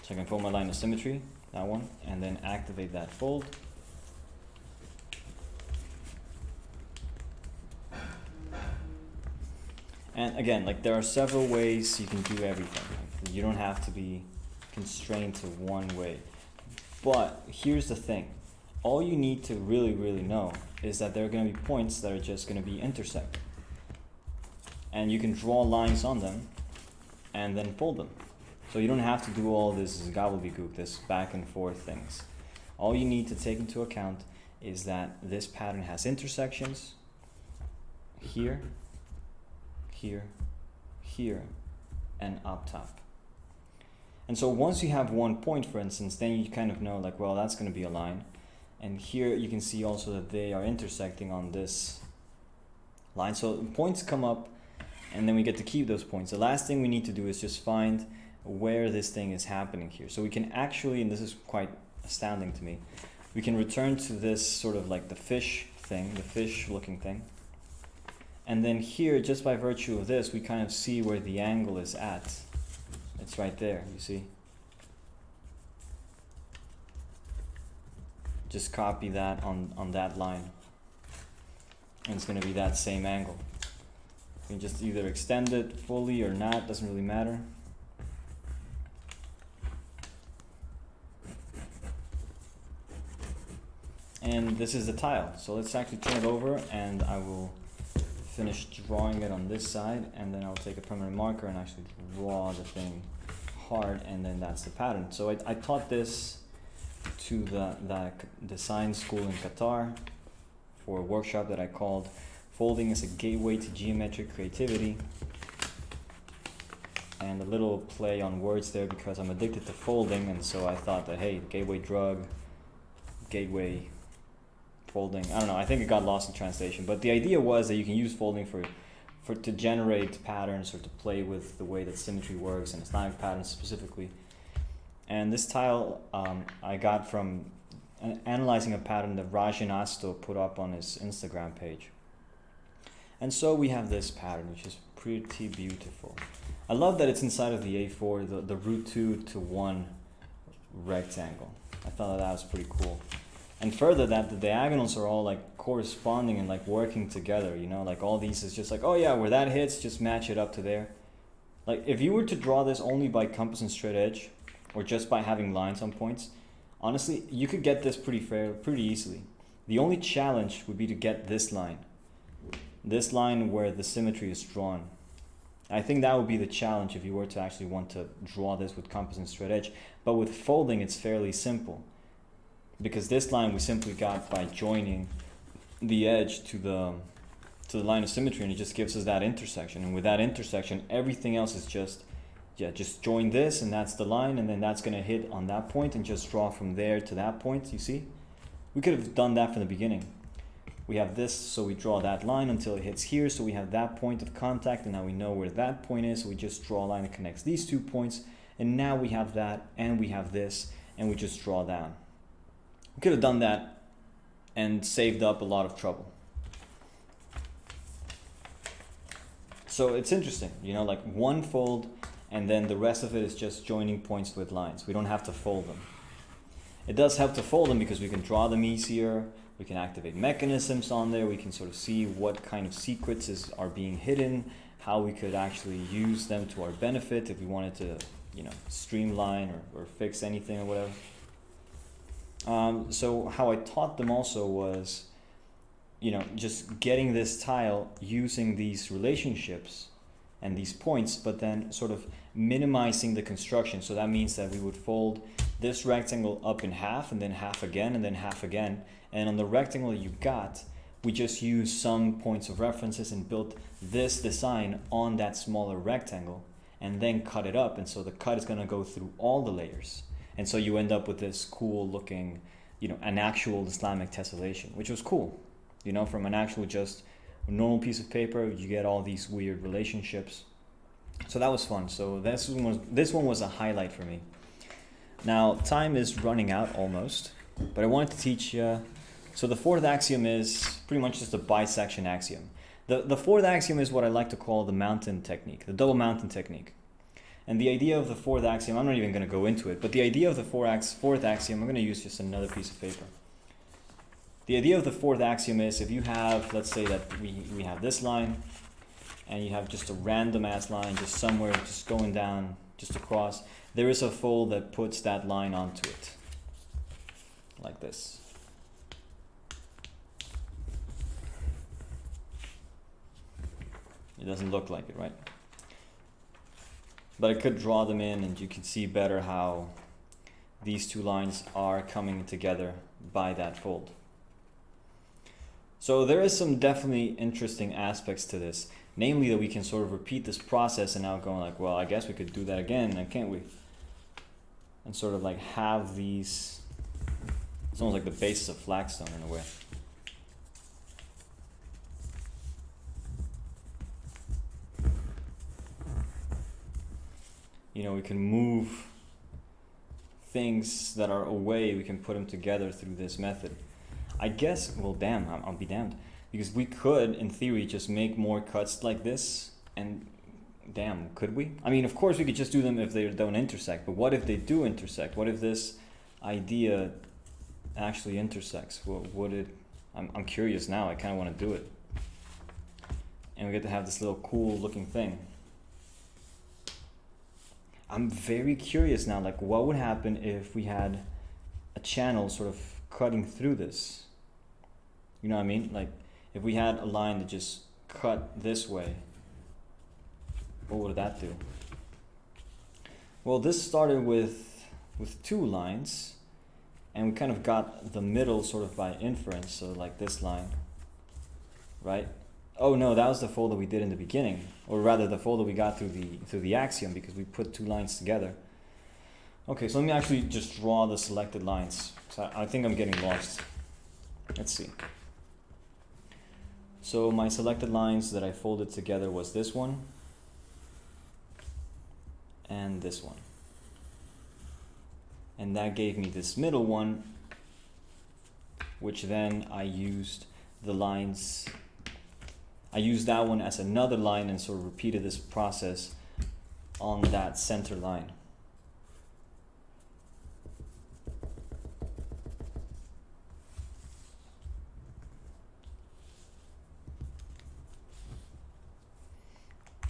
S1: So I can fold my line of symmetry, that one, and then activate that fold. And again, like there are several ways you can do everything. You don't have to be constrained to one way. But here's the thing. All you need to really know is that there are going to be points that are just going to be intersect. and you can draw lines on them and then fold them. So you don't have to do all this gobbledygook, this back and forth things. All you need to take into account is that this pattern has intersections here, here, here, and up top. And so once you have one point, for instance, then you kind of know like, well, that's going to be a line. And here you can see also that they are intersecting on this line. So points come up, and then we get to keep those points. The last thing we need to do is just find where this thing is happening here. So we can actually, and this is quite astounding to me, we can return to this sort of like the fish thing, the fish looking thing. And then here, just by virtue of this, we kind of see where the angle is at. It's right there, you see? Just copy that on that line. And it's going to be that same angle. You can just either extend it fully or not, doesn't really matter. And this is the tile. So let's actually turn it over, and I will finish drawing it on this side, and then I'll take a permanent marker and actually draw the thing hard, and then that's the pattern. So I taught this to the design school in Qatar for a workshop that I called Folding as a Gateway to Geometric Creativity. And a little play on words there, because I'm addicted to folding, and so I thought that, hey, gateway drug, gateway folding, I don't know, I think it got lost in translation, but the idea was that you can use folding to generate patterns or to play with the way that symmetry works and Islamic patterns specifically. And this tile I got from analyzing a pattern that Rajan Asto put up on his Instagram page. And so we have this pattern, which is pretty beautiful. I love that it's inside of the A4, the root 2 to 1 rectangle. I thought that was pretty cool. And further, that the diagonals are all like corresponding and like working together, you know, like all these is just like, oh yeah, where that hits, just match it up to there. Like if you were to draw this only by compass and straight edge, or just by having lines on points, honestly, you could get this pretty easily. The only challenge would be to get this line where the symmetry is drawn. I think that would be the challenge if you were to actually want to draw this with compass and straight edge. But with folding, it's fairly simple, because this line we simply got by joining the edge to the line of symmetry, and it just gives us that intersection. And with that intersection, everything else is just join this, and that's the line, and then that's going to hit on that point, and just draw from there to that point. You see, we could have done that from the beginning. We have this, so we draw that line until it hits here, so we have that point of contact, and now we know where that point is, so we just draw a line that connects these 2 points, and now we have that, and we have this, and we just draw down. We could have done that and saved up a lot of trouble. So it's interesting, you know, like one fold, and then the rest of it is just joining points with lines. We don't have to fold them. It does help to fold them because we can draw them easier, we can activate mechanisms on there, we can sort of see what kind of secrets are being hidden, how we could actually use them to our benefit if we wanted to, you know, streamline or fix anything or whatever. So how I taught them also was, you know, just getting this tile using these relationships and these points, but then sort of minimizing the construction. So that means that we would fold this rectangle up in half, and then half again, and then half again. And on the rectangle you got, we just used some points of references and built this design on that smaller rectangle, and then cut it up. And so the cut is going to go through all the layers. And so you end up with this cool looking, you know, an actual Islamic tessellation, which was cool. You know, from an actual just normal piece of paper, you get all these weird relationships. So that was fun. So this one was a highlight for me. Now, time is running out almost, but I wanted to teach you. So the fourth axiom is pretty much just a bisection axiom. The fourth axiom is what I like to call the mountain technique, the double mountain technique. And the idea of the fourth axiom, I'm not even going to go into it, but the idea of the fourth axiom, I'm going to use just another piece of paper. The idea of the fourth axiom is, if you have, let's say that we have this line, and you have just a random ass line just somewhere just going down, just across, there is a fold that puts that line onto it, like this. It doesn't look like it, right? But I could draw them in and you can see better how these two lines are coming together by that fold. So there is some definitely interesting aspects to this, namely that we can sort of repeat this process and now going like, well, I guess we could do that again, can't we? And sort of like have these, it's almost like the basis of flagstone in a way. You know, we can move things that are away, we can put them together through this method. I guess, well, damn, I'll be damned. Because we could, in theory, just make more cuts like this, and damn, could we? I mean, of course we could just do them if they don't intersect, but what if they do intersect? What if this idea actually intersects? Would it? I'm curious now, I kind of want to do it. And we get to have this little cool looking thing. I'm very curious now, like what would happen if we had a channel sort of cutting through this? You know what I mean? Like if we had a line that just cut this way, what would that do? Well, this started with two lines, and we kind of got the middle sort of by inference, so like this line, right? Oh no, that was the fold that we did in the beginning, or rather the fold that we got through the axiom, because we put two lines together. Okay, so let me actually just draw the selected lines. So I think I'm getting lost. Let's see. So my selected lines that I folded together was this one and this one. And that gave me this middle one, which then I used the lines. I used that one as another line and sort of repeated this process on that center line.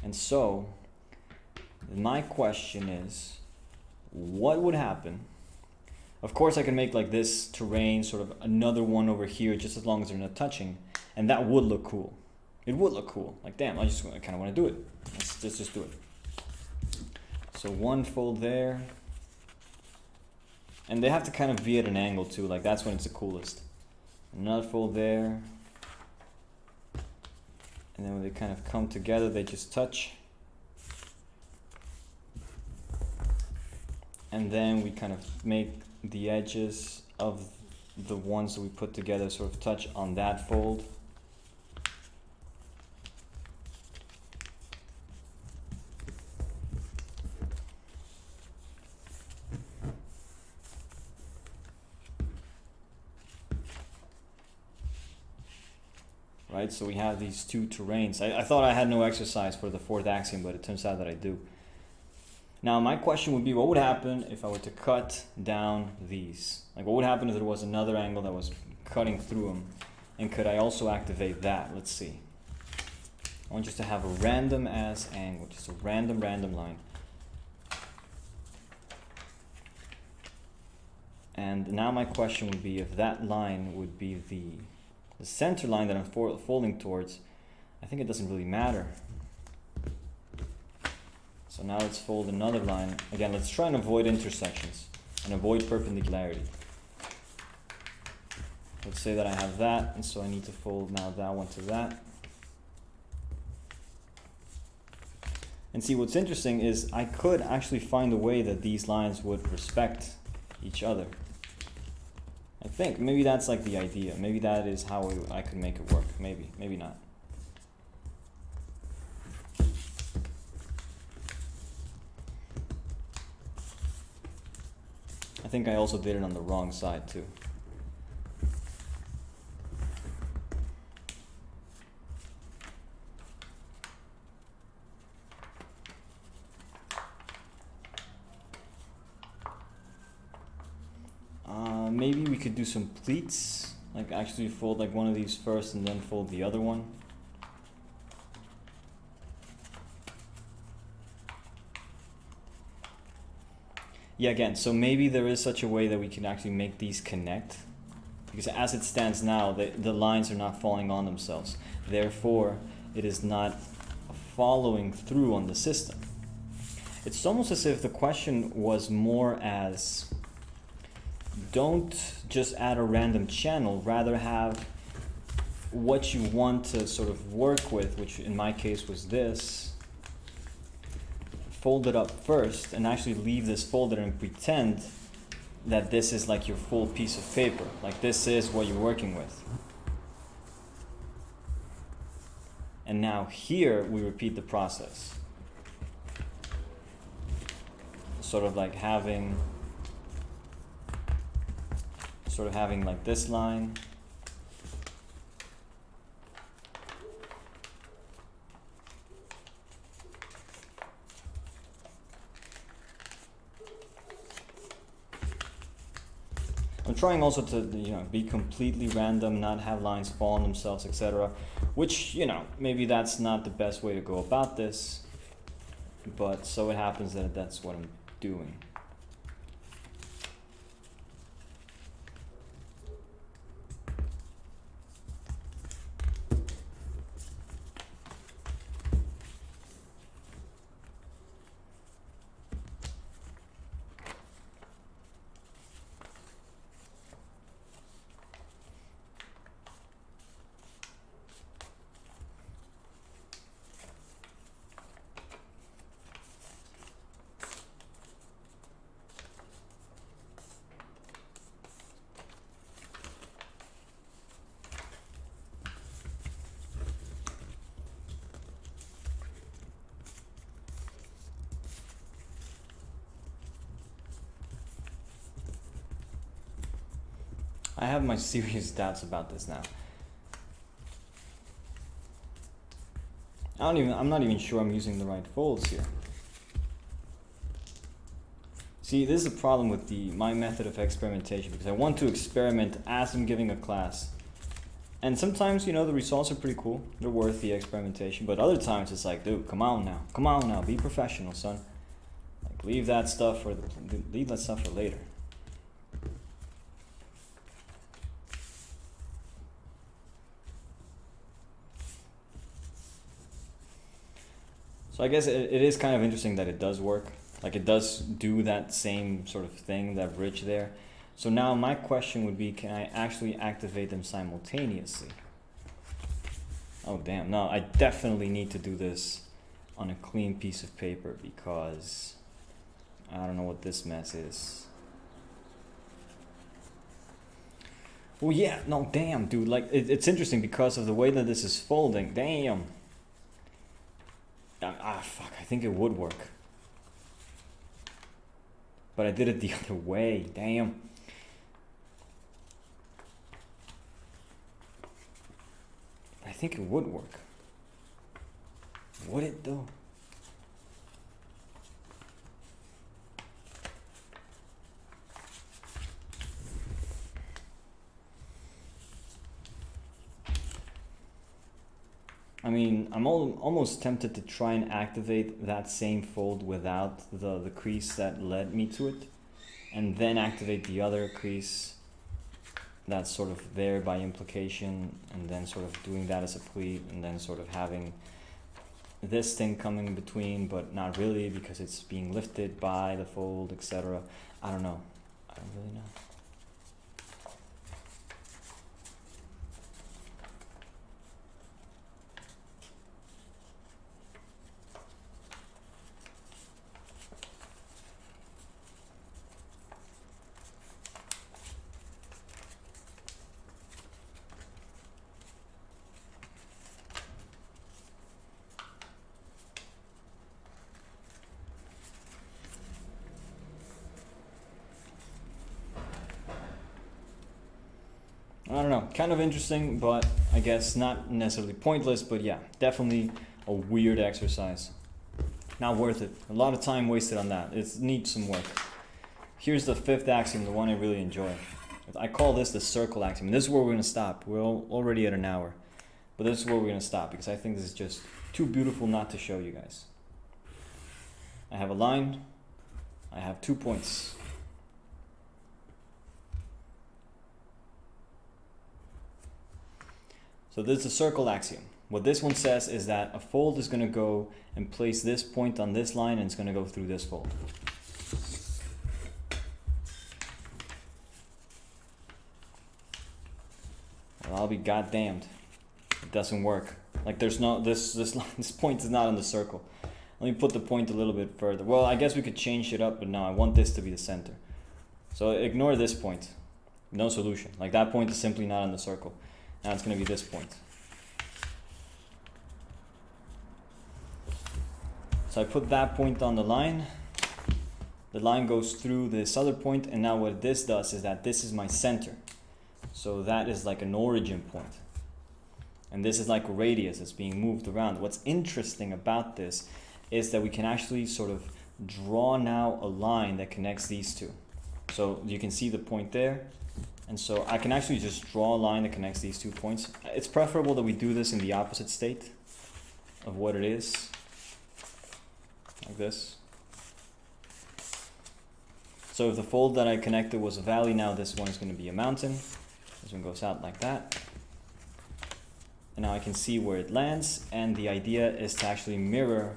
S1: And so my question is, what would happen? Of course I can make like this terrain, sort of another one over here, just as long as they're not touching, and that would look cool. It would look cool. Like, damn, I kind of want to do it. Let's just do it. So one fold there. And they have to kind of be at an angle too. Like, that's when it's the coolest. Another fold there. And then when they kind of come together, they just touch. And then we kind of make the edges of the ones that we put together sort of touch on that fold. Right, so we have these two terrains. I thought I had no exercise for the fourth axiom, but it turns out that I do. Now my question would be, what would happen if I were to cut down these? Like what would happen if there was another angle that was cutting through them? And could I also activate that? Let's see. I want just to have a random ass angle, just a random line. And now my question would be if that line would be the center line that I'm folding towards. I think it doesn't really matter. So now let's fold another line. Again, let's try and avoid intersections and avoid perpendicularity. Let's say that I have that, and so I need to fold now that one to that. And see, what's interesting is I could actually find a way that these lines would respect each other. I think maybe that's like the idea. Maybe that is how I could make it work. Maybe not. I think I also did it on the wrong side too. Maybe we could do some pleats, like actually fold like one of these first and then fold the other one. Yeah, again, so maybe there is such a way that we can actually make these connect, because as it stands now, the lines are not falling on themselves. Therefore, it is not a following through on the system. It's almost as if the question was more as, don't just add a random channel, rather have what you want to sort of work with, which in my case was this, fold it up first and actually leave this folded and pretend that this is like your full piece of paper, like this is what you're working with. And now here we repeat the process. Sort of having like this line. I'm trying also to, be completely random, not have lines fall on themselves, etc. Which, maybe that's not the best way to go about this, but so it happens that that's what I'm doing. I have my serious doubts about this now. I'm not even sure I'm using the right folds here. See, this is a problem with my method of experimentation, because I want to experiment as I'm giving a class. And sometimes, the results are pretty cool. They're worth the experimentation. But other times it's like, dude, come on now, be professional, son. Like, leave that stuff for later. So I guess it is kind of interesting that it does work. Like, it does do that same sort of thing, that bridge there. So now my question would be, can I actually activate them simultaneously? Oh damn, no, I definitely need to do this on a clean piece of paper, because I don't know what this mess is. Well, yeah, no, damn, dude, like, it's interesting because of the way that this is folding. Damn. Fuck, I think it would work. But I did it the other way, damn. I think it would work. Would it though? I mean, I'm almost tempted to try and activate that same fold without the crease that led me to it, and then activate the other crease that's sort of there by implication, and then sort of doing that as a pleat, and then sort of having this thing coming in between, but not really because it's being lifted by the fold, etc. I don't know. I don't really know. I don't know, kind of interesting, but I guess not necessarily pointless, but yeah, definitely a weird exercise. Not worth it. A lot of time wasted on that. It needs some work. Here's the fifth axiom, the one I really enjoy. I call this the circle axiom. This is where we're going to stop. We're already at an hour, but this is where we're going to stop because I think this is just too beautiful not to show you guys. I have a line. I have 2 points. So this is a circle axiom. What this one says is that a fold is going to go and place this point on this line, and it's going to go through this fold. Well, I'll be goddamned. It doesn't work. Like there's no this point is not in the circle. Let me put the point a little bit further. Well, I guess we could change it up, but no, I want this to be the center. So ignore this point. No solution. Like that point is simply not in the circle. Now it's going to be this point. So I put that point on the line. The line goes through this other point, and now what this does is that this is my center. So that is like an origin point. And this is like a radius that's being moved around. What's interesting about this is that we can actually sort of draw now a line that connects these two. So you can see the point there. And so I can actually just draw a line that connects these 2 points. It's preferable that we do this in the opposite state of what it is. Like this. So if the fold that I connected was a valley, now this one is going to be a mountain. This one goes out like that. And now I can see where it lands, and the idea is to actually mirror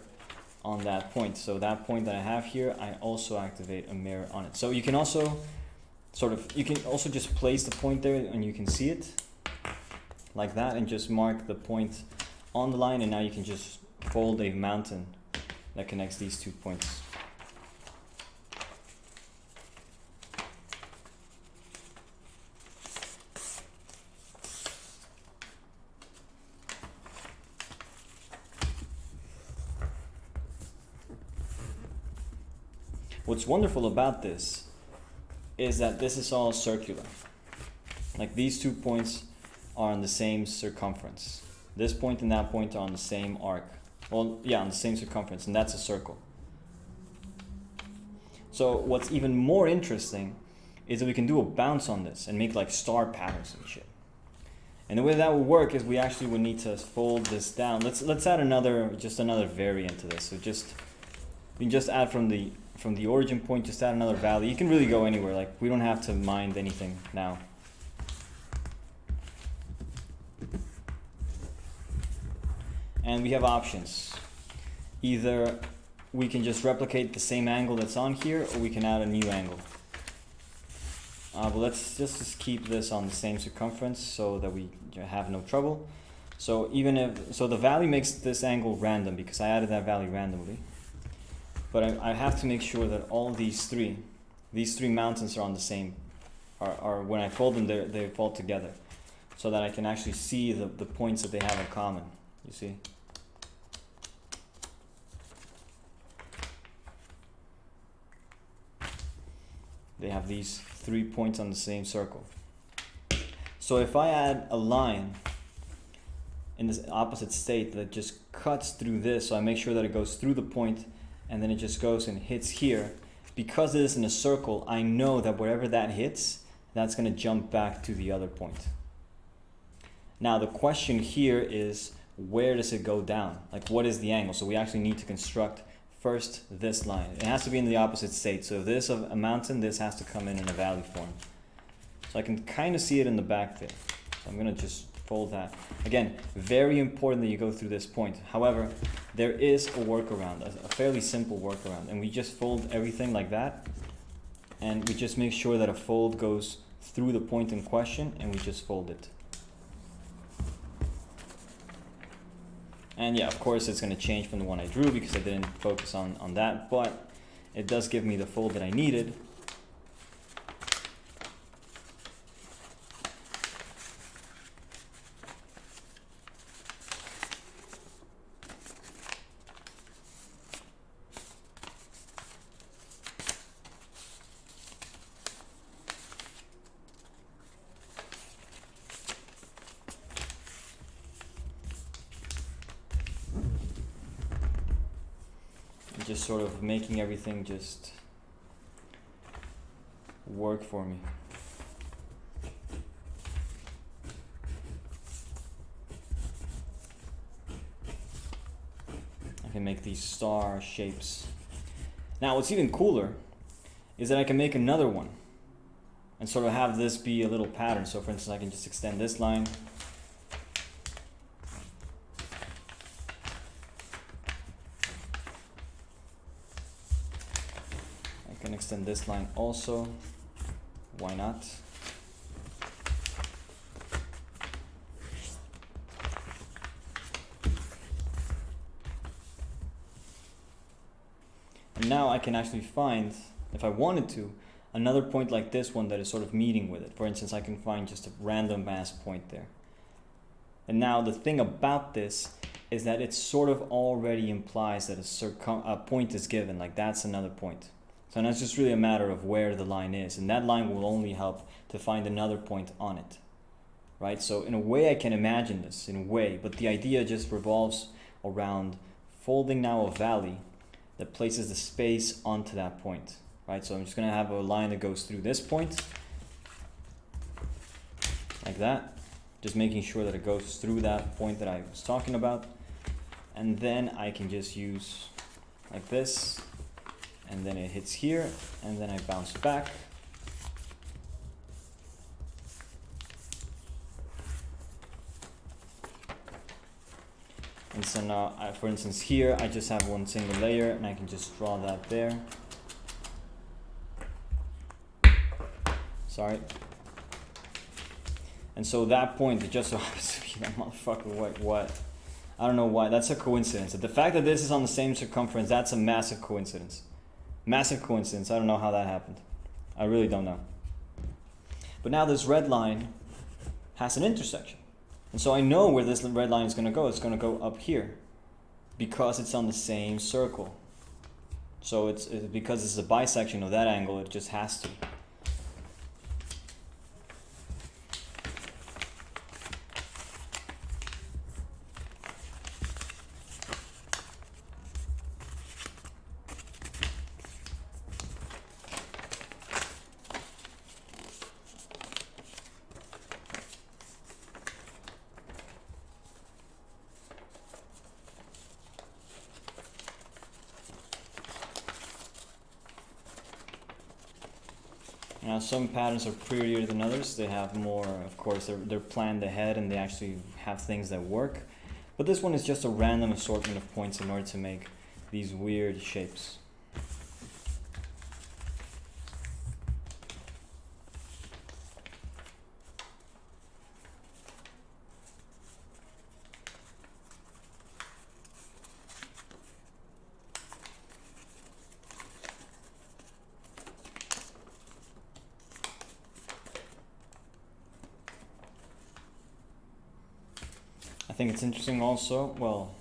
S1: on that point. So that point that I have here, I also activate a mirror on it. So you can also you can also just place the point there and you can see it like that, and just mark the point on the line, and now you can just fold a mountain that connects these 2 points. What's wonderful about this is that this is all circular. Like these 2 points are on the same circumference. This point and that point are on the same arc. Well, yeah, on the same circumference, and that's a circle. So what's even more interesting is that we can do a bounce on this and make like star patterns and shit. And the way that would work is we actually would need to fold this down. Let's add another variant to this. So we can just add from the origin point, just add another valley. You can really go anywhere. Like we don't have to mind anything now. And we have options. Either we can just replicate the same angle that's on here, or we can add a new angle. But let's just keep this on the same circumference so that we have no trouble. So the valley makes this angle random because I added that valley randomly. But I have to make sure that all these three mountains are on the same, are when I fold them, they fall together, so that I can actually see the points that they have in common. You see? They have these 3 points on the same circle. So if I add a line in this opposite state that just cuts through this, so I make sure that it goes through the point and then it just goes and hits here, because it is in a circle, I know that wherever that hits, that's going to jump back to the other point. Now the question here is, where does it go down? Like what is the angle? So we actually need to construct first this line. It has to be in the opposite state. So if this is a mountain, this has to come in a valley form. So I can kind of see it in the back there. So I'm going to just fold that. Again, very important that you go through this point. However, there is a workaround, a fairly simple workaround. And we just fold everything like that. And we just make sure that a fold goes through the point in question, and we just fold it. And yeah, of course, it's going to change from the one I drew because I didn't focus on that, but it does give me the fold that I needed. Just sort of making everything just work for me. I can make these star shapes. Now what's even cooler is that I can make another one and sort of have this be a little pattern. So for instance, I can just extend this line can extend this line also. Why not? And now I can actually find, if I wanted to, another point like this one that is sort of meeting with it. For instance, I can find just a random mass point there. And now the thing about this is that it sort of already implies that a point is given, like that's another point. So now it's just really a matter of where the line is, and that line will only help to find another point on it, right? So in a way I can imagine this, in a way, but the idea just revolves around folding now a valley that places the space onto that point, right? So I'm just gonna have a line that goes through this point, like that, just making sure that it goes through that point that I was talking about. And then I can just use like this, and then it hits here, and then I bounce back. And so now, for instance, here I just have one single layer, and I can just draw that there. Sorry. And so that point, it just so happens to be that motherfucker. What? I don't know why. That's a coincidence. The fact that this is on the same circumference, that's a massive coincidence. Massive coincidence. I don't know how that happened. I really don't know. But now this red line has an intersection. And so I know where this red line is going to go. It's going to go up here because it's on the same circle. So it's because it's a bisection of that angle, it just has to. Now some patterns are prettier than others. They have more, of course, they're planned ahead and they actually have things that work. But this one is just a random assortment of points in order to make these weird shapes. I think it's interesting also, well,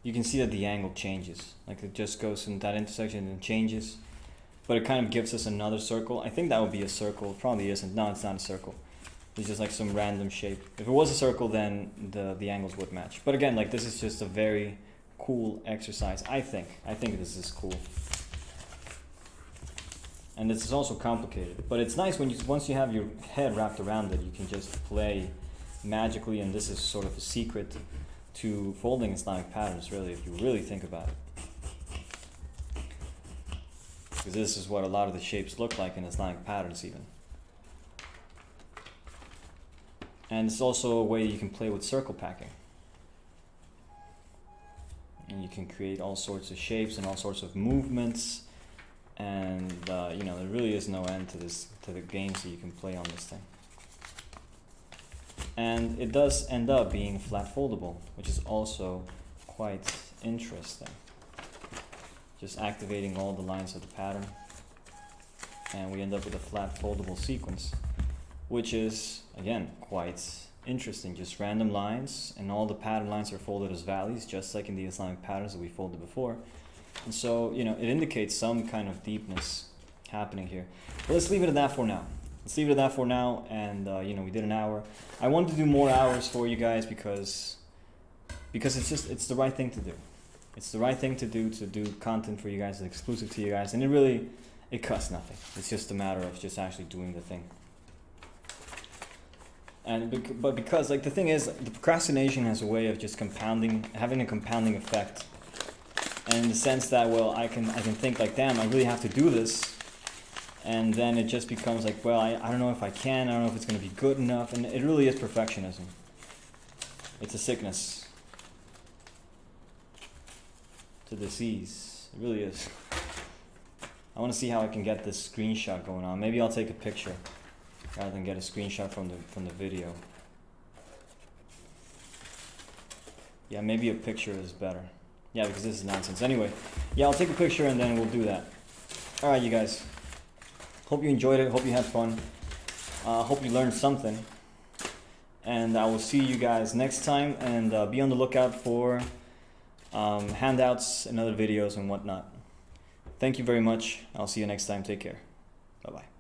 S1: you can see that the angle changes. Like it just goes in that intersection and changes. But it kind of gives us another circle. I think that would be a circle. It probably isn't. No, it's not a circle. It's just like some random shape. If it was a circle, then the angles would match. But again, like this is just a very cool exercise, I think. I think this is cool. And this is also complicated. But it's nice when once you have your head wrapped around it, you can just play magically, and this is sort of a secret to folding Islamic patterns, really, if you really think about it. Because this is what a lot of the shapes look like in Islamic patterns even. And it's also a way you can play with circle packing. And you can create all sorts of shapes and all sorts of movements. And you know, there really is no end to the games that you can play on this thing. And it does end up being flat foldable, which is also quite interesting. Just activating all the lines of the pattern, and we end up with a flat foldable sequence, which is, again, quite interesting. Just random lines, and all the pattern lines are folded as valleys, just like in the Islamic patterns that we folded before. And so, you know, it indicates some kind of deepness happening here. But let's leave it at that for now. Let's leave it at that for now, and you know, we did an hour. I wanted to do more hours for you guys because it's the right thing to do. It's the right thing to do content for you guys, it's exclusive to you guys, and it costs nothing. It's just a matter of just actually doing the thing. But because, like, the thing is, the procrastination has a way of just having a compounding effect, and in the sense that, well, I can think like, damn, I really have to do this. And then it just becomes like, well, I don't know if I can, I don't know if it's going to be good enough. And it really is perfectionism. It's a sickness. It's a disease. It really is. I want to see how I can get this screenshot going on. Maybe I'll take a picture rather than get a screenshot from the video. Yeah, maybe a picture is better. Yeah, because this is nonsense. Anyway, yeah, I'll take a picture and then we'll do that. All right, you guys. Hope you enjoyed it. Hope you had fun. Hope you learned something. And I will see you guys next time. And be on the lookout for handouts and other videos and whatnot. Thank you very much. I'll see you next time. Take care. Bye-bye.